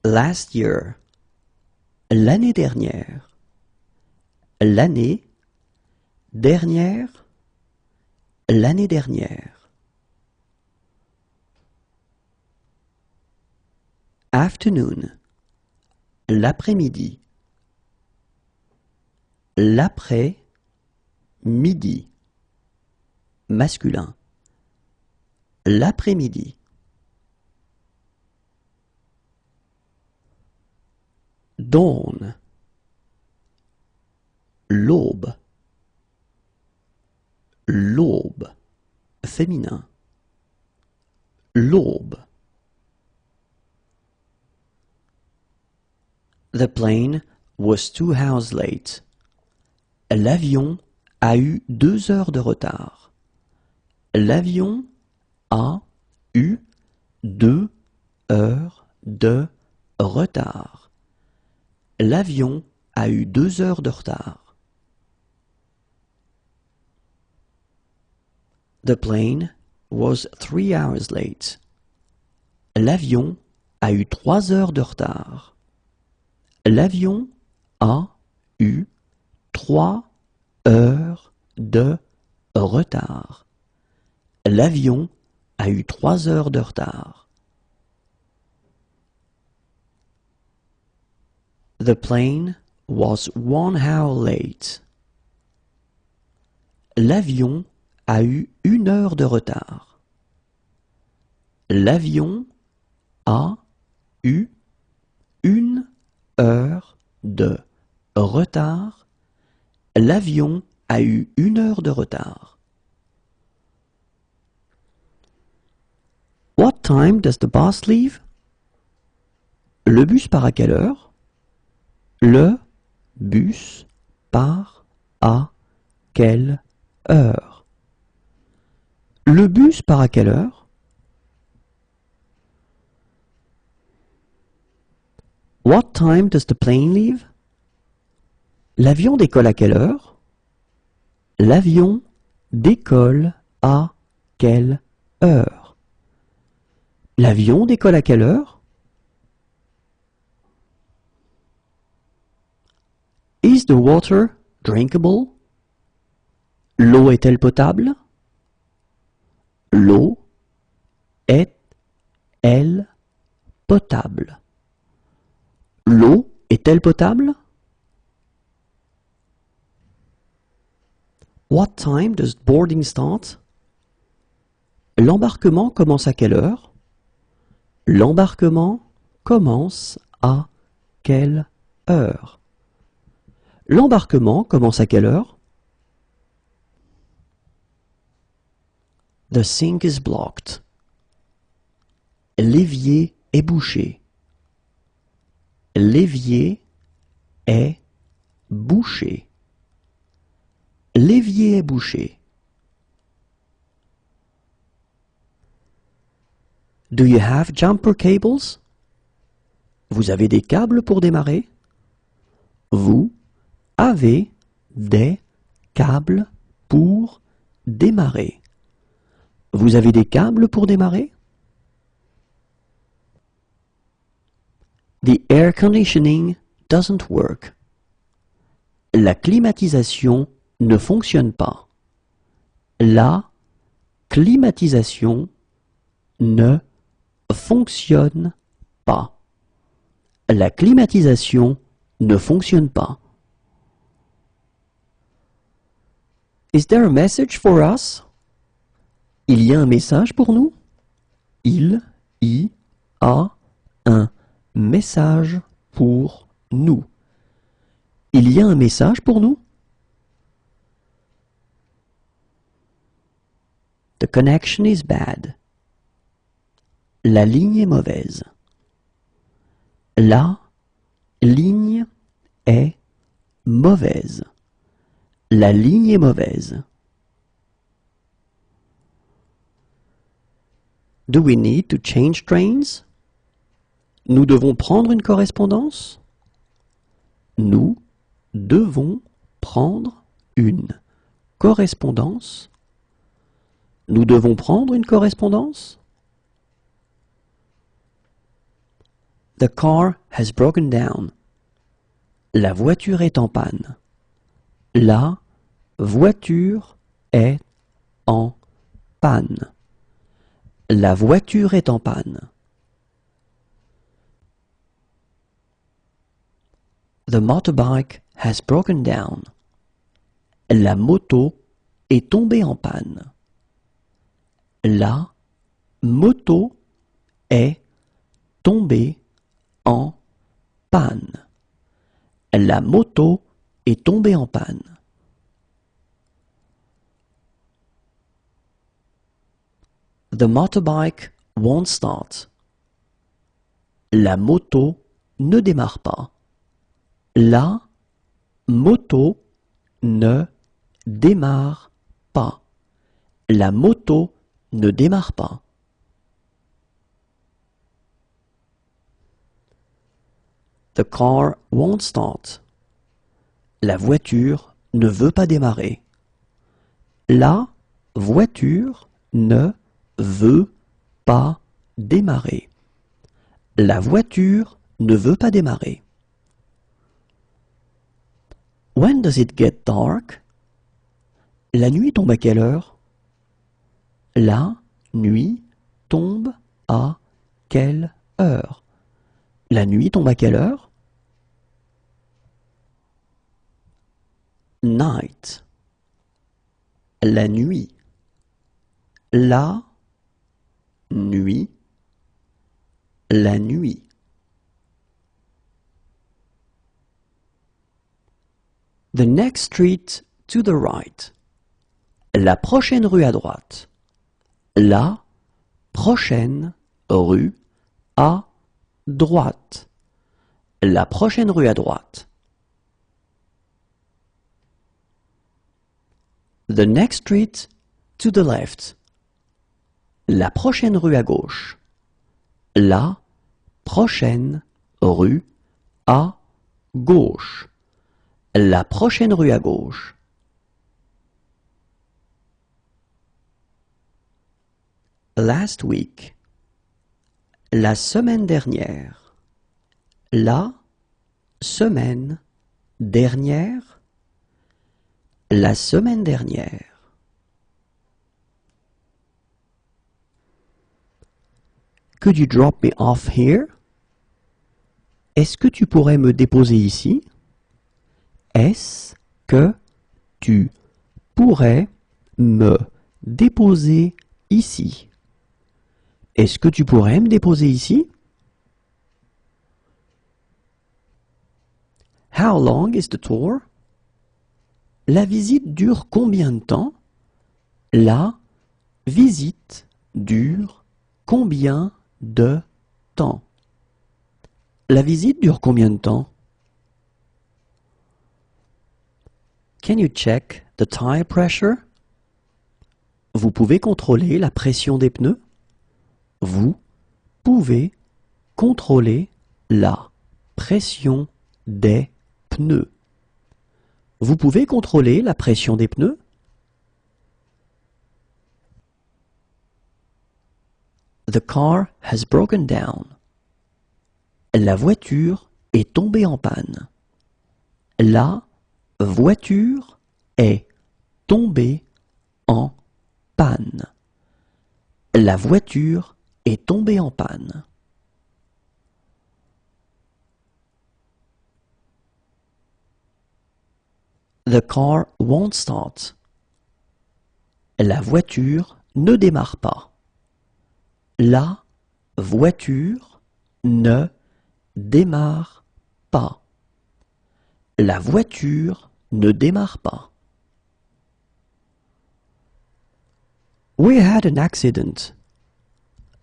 Last year. L'année dernière. L'année dernière. L'année dernière. Afternoon. L'après-midi. L'après-midi. Masculin. L'après-midi. Dawn. L'aube. L'aube. Féminin. L'aube. The plane was 2 hours late. L'avion a eu 2 heures de retard. L'avion a eu 2 heures de retard. L'avion a eu 2 heures de retard. The plane was 3 hours late. L'avion a eu 3 heures de retard. L'avion a eu 3 heures de retard. L'avion a eu 3 heures de retard. The plane was 1 hour late. L'avion a eu 1 heure de retard. L'avion a eu 1 heure de retard. L'avion a eu 1 heure de retard. What time does the bus leave? Le bus part à quelle heure? Le bus part à quelle heure? Le bus part à quelle heure? What time does the plane leave? L'avion décolle à quelle heure? L'avion décolle à quelle heure? L'avion décolle à quelle heure? Is the water drinkable? L'eau est-elle potable? L'eau est-elle potable? L'eau est-elle potable? What time does boarding start? L'embarquement commence à quelle heure? L'embarquement commence à quelle heure? L'embarquement commence à quelle heure? The sink is blocked. L'évier est bouché. L'évier est bouché. L'évier est bouché. Do you have jumper cables? Vous avez des câbles pour démarrer? Vous avez des câbles pour démarrer. Vous avez des câbles pour démarrer? The air conditioning doesn't work. La climatisation ne fonctionne pas. La climatisation ne fonctionne pas. La climatisation ne fonctionne pas. Is there a message for us? Il y a un message pour nous? Il y a un message pour nous. Il y a un message pour nous? The connection is bad. La ligne est mauvaise. La ligne est mauvaise. La ligne est mauvaise. Do we need to change trains? Nous devons prendre une correspondance? Nous devons prendre une correspondance? Nous devons prendre une correspondance? The car has broken down. La voiture est en panne. La voiture est en panne. La voiture est en panne. The motorbike has broken down. La moto est tombée en panne. La moto est tombée en panne. La moto est tombée en panne. The motorbike won't start. La moto ne démarre pas. La moto ne démarre pas. La moto ne démarre pas. The car won't start. La voiture ne veut pas démarrer. La voiture ne veut pas démarrer. La voiture ne veut pas démarrer. When does it get dark? La nuit tombe à quelle heure? La nuit tombe à quelle heure? La nuit tombe à quelle heure? Night. La nuit. La nuit. La nuit. The next street to the right. La prochaine rue à droite. La prochaine rue à droite. La prochaine rue à droite. The next street to the left. La prochaine rue à gauche. La prochaine rue à gauche. La prochaine rue à gauche. Last week. La semaine dernière. La semaine dernière. La semaine dernière. Could you drop me off here? Est-ce que tu pourrais me déposer ici? Est-ce que tu pourrais me déposer ici? Est-ce que tu pourrais me déposer ici? How long is the tour? La visite dure combien de temps? La visite dure combien de temps? La visite dure combien de temps? Can you check the tire pressure? Vous pouvez contrôler la pression des pneus? Vous pouvez contrôler la pression des pneus. Vous pouvez contrôler la pression des pneus? The car has broken down. La voiture est tombée en panne. La voiture est tombée en panne. La voiture est tombée en panne. The car won't start. La voiture ne démarre pas. La voiture ne démarre pas. La voiture ne démarre pas. We had an accident.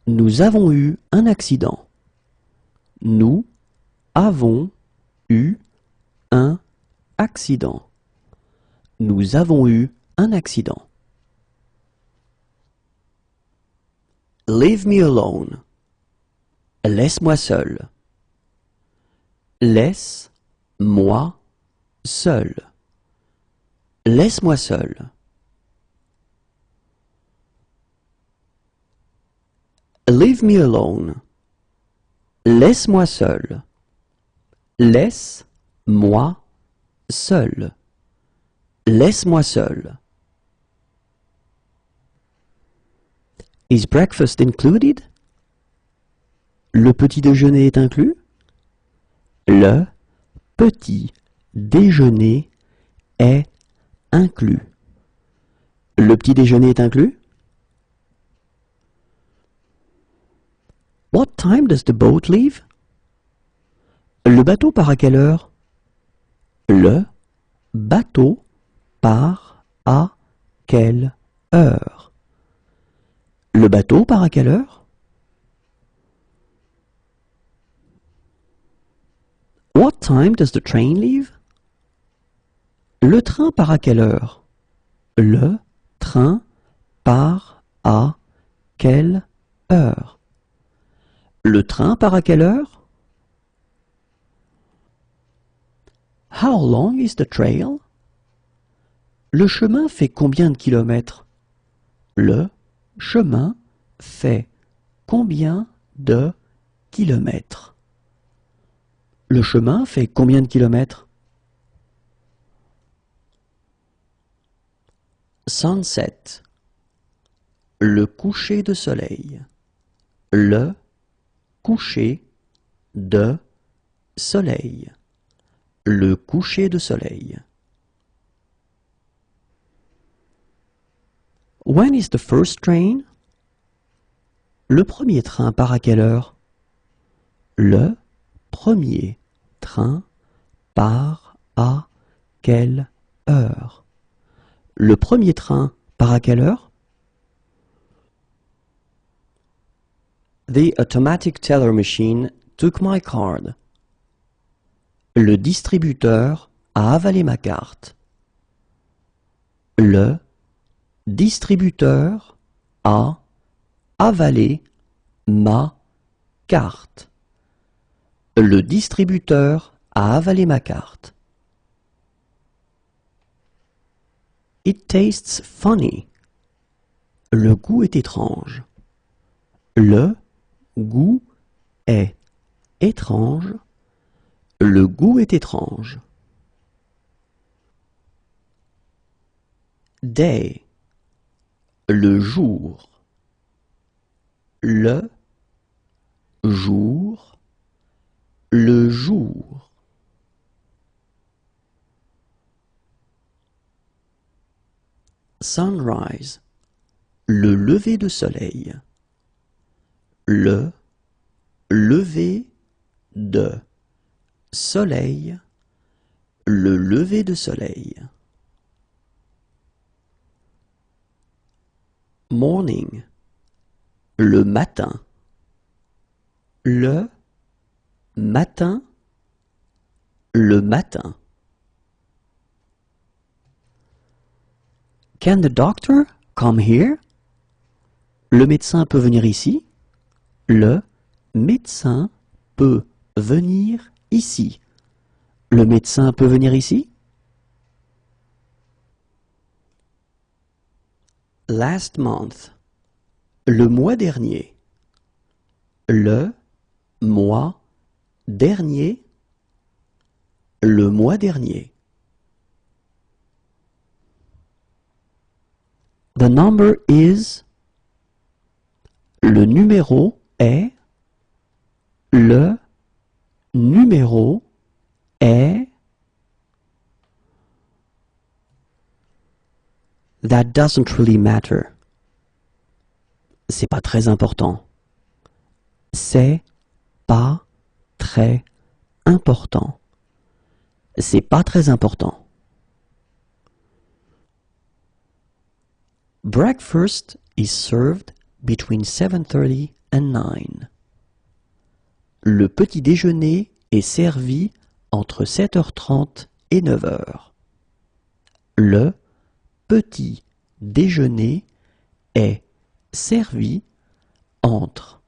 Nous avons eu un accident. Nous avons eu un accident. Nous avons eu un accident. Leave me alone. Laisse-moi seul. Laisse-moi seul. Laisse-moi seul. Leave me alone. Laisse-moi seul. Laisse-moi seul. Laisse-moi seul. Is breakfast included? Le petit déjeuner est inclus? Le petit déjeuner est inclus. Le petit déjeuner est inclus? What time does the boat leave? Le bateau part à quelle heure? Le bateau part à quelle heure? Le bateau part à quelle heure? What time does the train leave? Le train part à quelle heure? Le train part à quelle heure? Le train part à quelle heure? How long is the trail? Le chemin fait combien de kilomètres? Le chemin fait combien de kilomètres? Le chemin fait combien de kilomètres? Sunset. Le coucher de soleil. Le coucher de soleil. Le coucher de soleil. When is the first train? Le premier train part à quelle heure? Le premier train part à quelle heure? Le premier train part à quelle heure? The automatic teller machine took my card. Le distributeur a avalé ma carte. Le distributeur a avalé ma carte. Le distributeur a avalé ma carte. It tastes funny. Le goût est étrange. Le goût est étrange. Le goût est étrange. Day. Le jour. Le jour. Le jour. Sunrise. Le lever de soleil. Le lever de soleil. Le lever de soleil. Morning. Le matin. Le matin. Le matin. Can the doctor come here? Le médecin peut venir ici. Le médecin peut venir ici. Le médecin peut venir ici. Last month. Le mois dernier. Le mois dernier. Le mois dernier. The number is. Le numéro est. Le numéro est. That doesn't really matter. C'est pas très important. C'est pas très important. C'est pas très important. Breakfast is served between 7:30 and 9. Le petit déjeuner est servi entre 7h30 et 9h. Le petit déjeuner est servi entre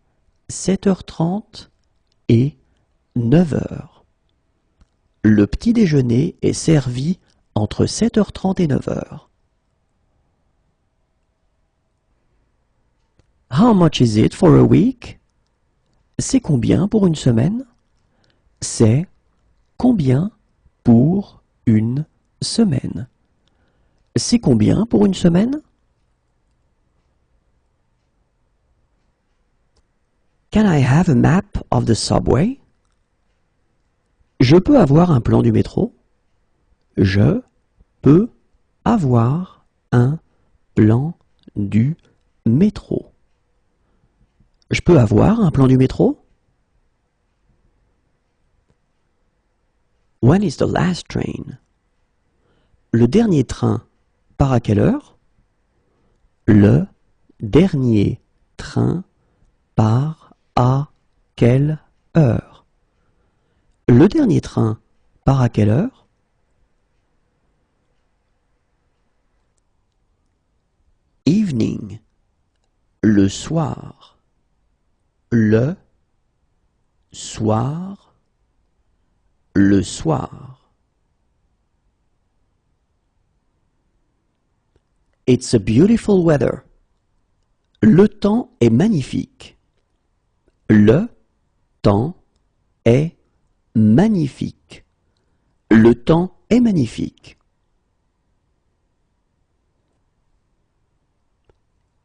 7h30 et 9h. Le petit déjeuner est servi entre 7h30 et 9h. How much is it for a week? C'est combien pour une semaine? C'est combien pour une semaine? C'est combien pour une semaine? Can I have a map of the subway? Je peux avoir un plan du métro? Je peux avoir un plan du métro. Je peux avoir un plan du métro? When is the last train? Le dernier train part à quelle heure? Le dernier train part à quelle heure? Le dernier train part à quelle heure? Evening. Le soir. Le soir. Le soir. It's a beautiful weather. Le temps est magnifique. Le temps est magnifique. Le temps est magnifique.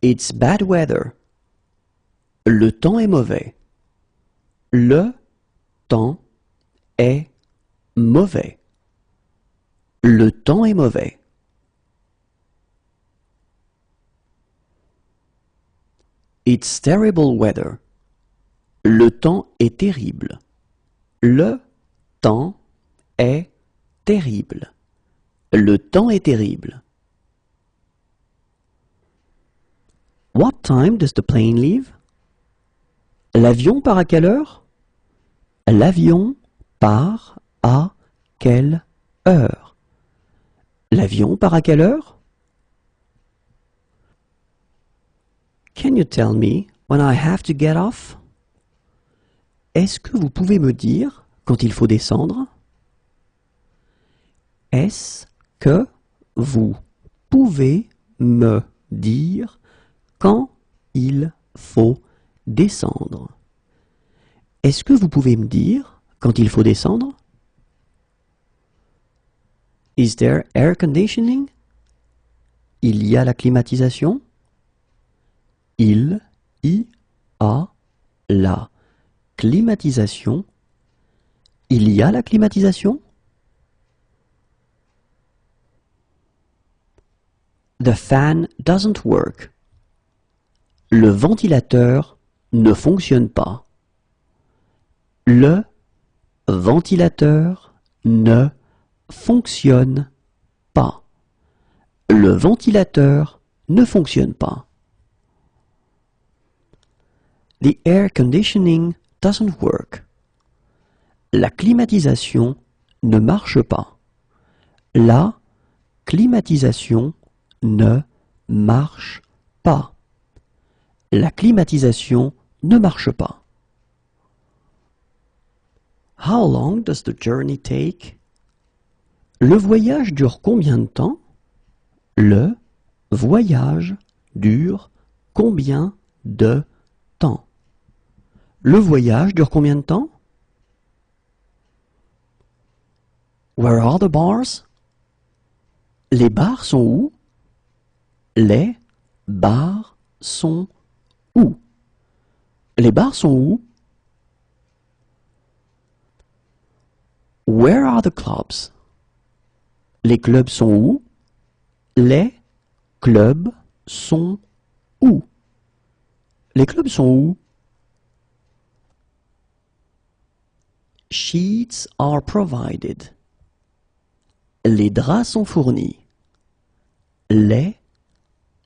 It's bad weather. Le temps est mauvais. Le temps est mauvais. Le temps est mauvais. It's terrible weather. Le temps est terrible. Le temps est terrible. Le temps est terrible. What time does the plane leave? L'avion part à quelle heure? L'avion part à quelle heure? L'avion part à quelle heure? Can you tell me when I have to get off? Est-ce que vous pouvez me dire quand il faut descendre? Est-ce que vous pouvez me dire quand il faut descendre? Est-ce que vous pouvez me dire quand il faut descendre? Is there air conditioning? Il y a la climatisation? Il y a la climatisation? Il y a la climatisation? The fan doesn't work. Le ventilateur ne fonctionne pas. Le ventilateur ne fonctionne pas. Le ventilateur ne fonctionne pas. The air conditioning doesn't work. La climatisation ne marche pas. La climatisation ne marche pas. La climatisation ne marche pas. How long does the journey take? Le voyage dure combien de temps? Le voyage dure combien de temps? Le voyage dure combien de temps? Where are the bars? Les bars sont où? Les bars sont où? Les bars sont où? Where are the clubs? Les clubs sont où? Les clubs sont où? Les clubs sont où? Sheets are provided. Les draps sont fournis. Les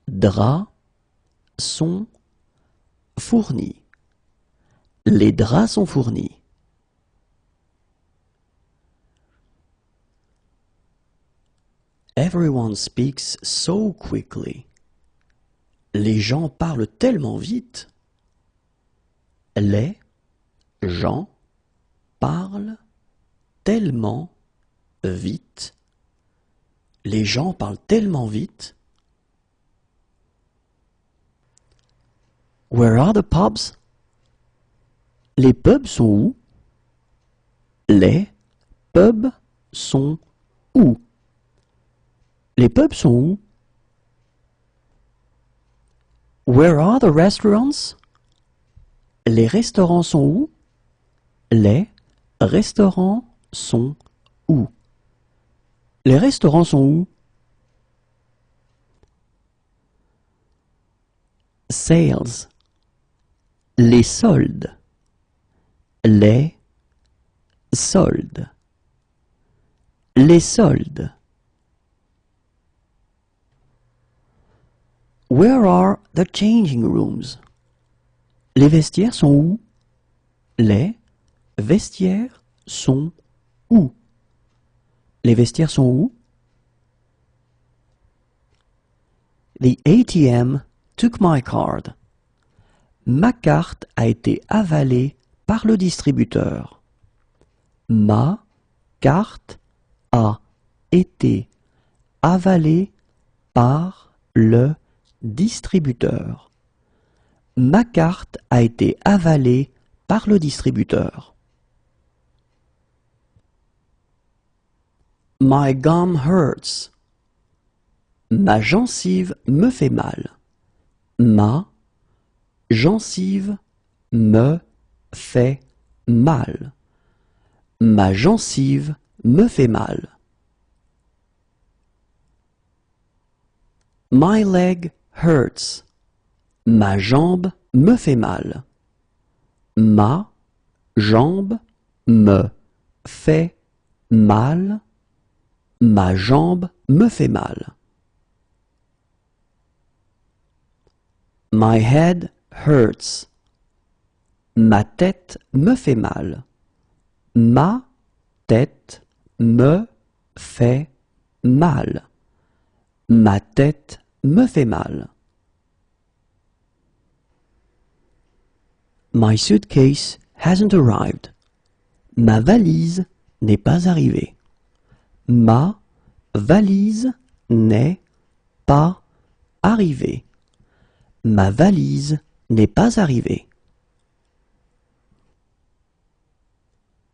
draps sont fournis. Les draps sont fournis. Everyone speaks so quickly. Les gens parlent tellement vite. Les gens parlent tellement vite. Les gens parlent tellement vite. Where are the pubs? Les pubs sont où? Les pubs sont où? Les pubs sont où? Where are the restaurants? Les restaurants sont où? Les restaurants sont où? Les restaurants sont où? Sales. Les soldes. Les soldes. Les soldes. Where are the changing rooms? Les vestiaires sont où? Les vestiaires sont où? Les vestiaires sont où? The ATM took my card. Ma carte a été avalée par le distributeur. Ma carte a été avalée par le distributeur. Ma carte a été avalée par le distributeur. My gum hurts. Ma gencive me fait mal. Ma gencive me fait mal. Ma gencive me fait mal. My leg hurts. Ma jambe me fait mal. Ma jambe me fait mal. Ma jambe me fait mal. My head hurts. Ma tête me fait mal. Ma tête me fait mal. Ma tête me fait mal. My suitcase hasn't arrived. Ma valise n'est pas arrivée. Ma valise n'est pas arrivée. Ma valise n'est pas arrivée.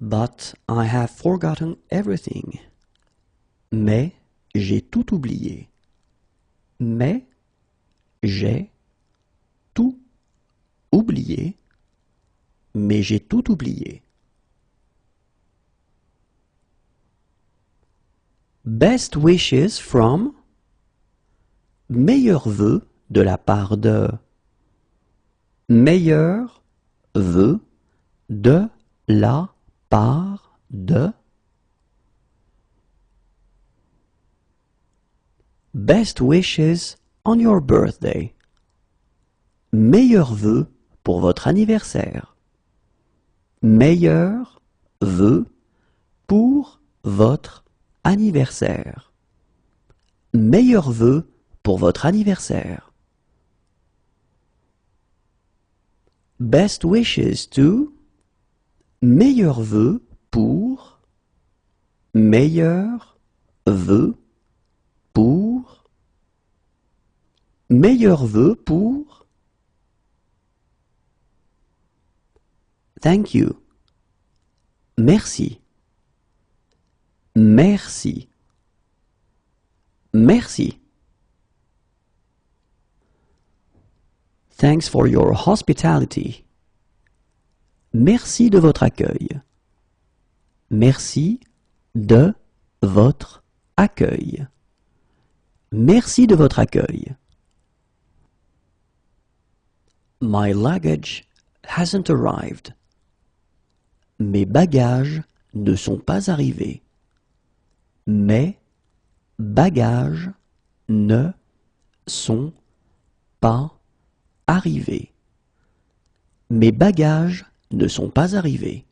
But I have forgotten everything. Mais j'ai tout oublié. Mais j'ai tout oublié. Mais j'ai tout oublié. Best wishes from. Meilleurs vœux de la part de. Meilleurs vœux de la part de. Best wishes on your birthday. Meilleurs vœux pour votre anniversaire. Meilleurs vœux pour votre anniversaire. Meilleurs vœux pour votre anniversaire. Best wishes to. Meilleurs vœux pour. Meilleurs vœux pour. Meilleurs vœux pour. Thank you. Merci. Merci. Merci. Thanks for your hospitality. Merci de votre accueil. Merci de votre accueil. Merci de votre accueil. My luggage hasn't arrived. Mes bagages ne sont pas arrivés. Mes bagages ne sont pas arrivés. Mes bagages ne sont pas arrivés.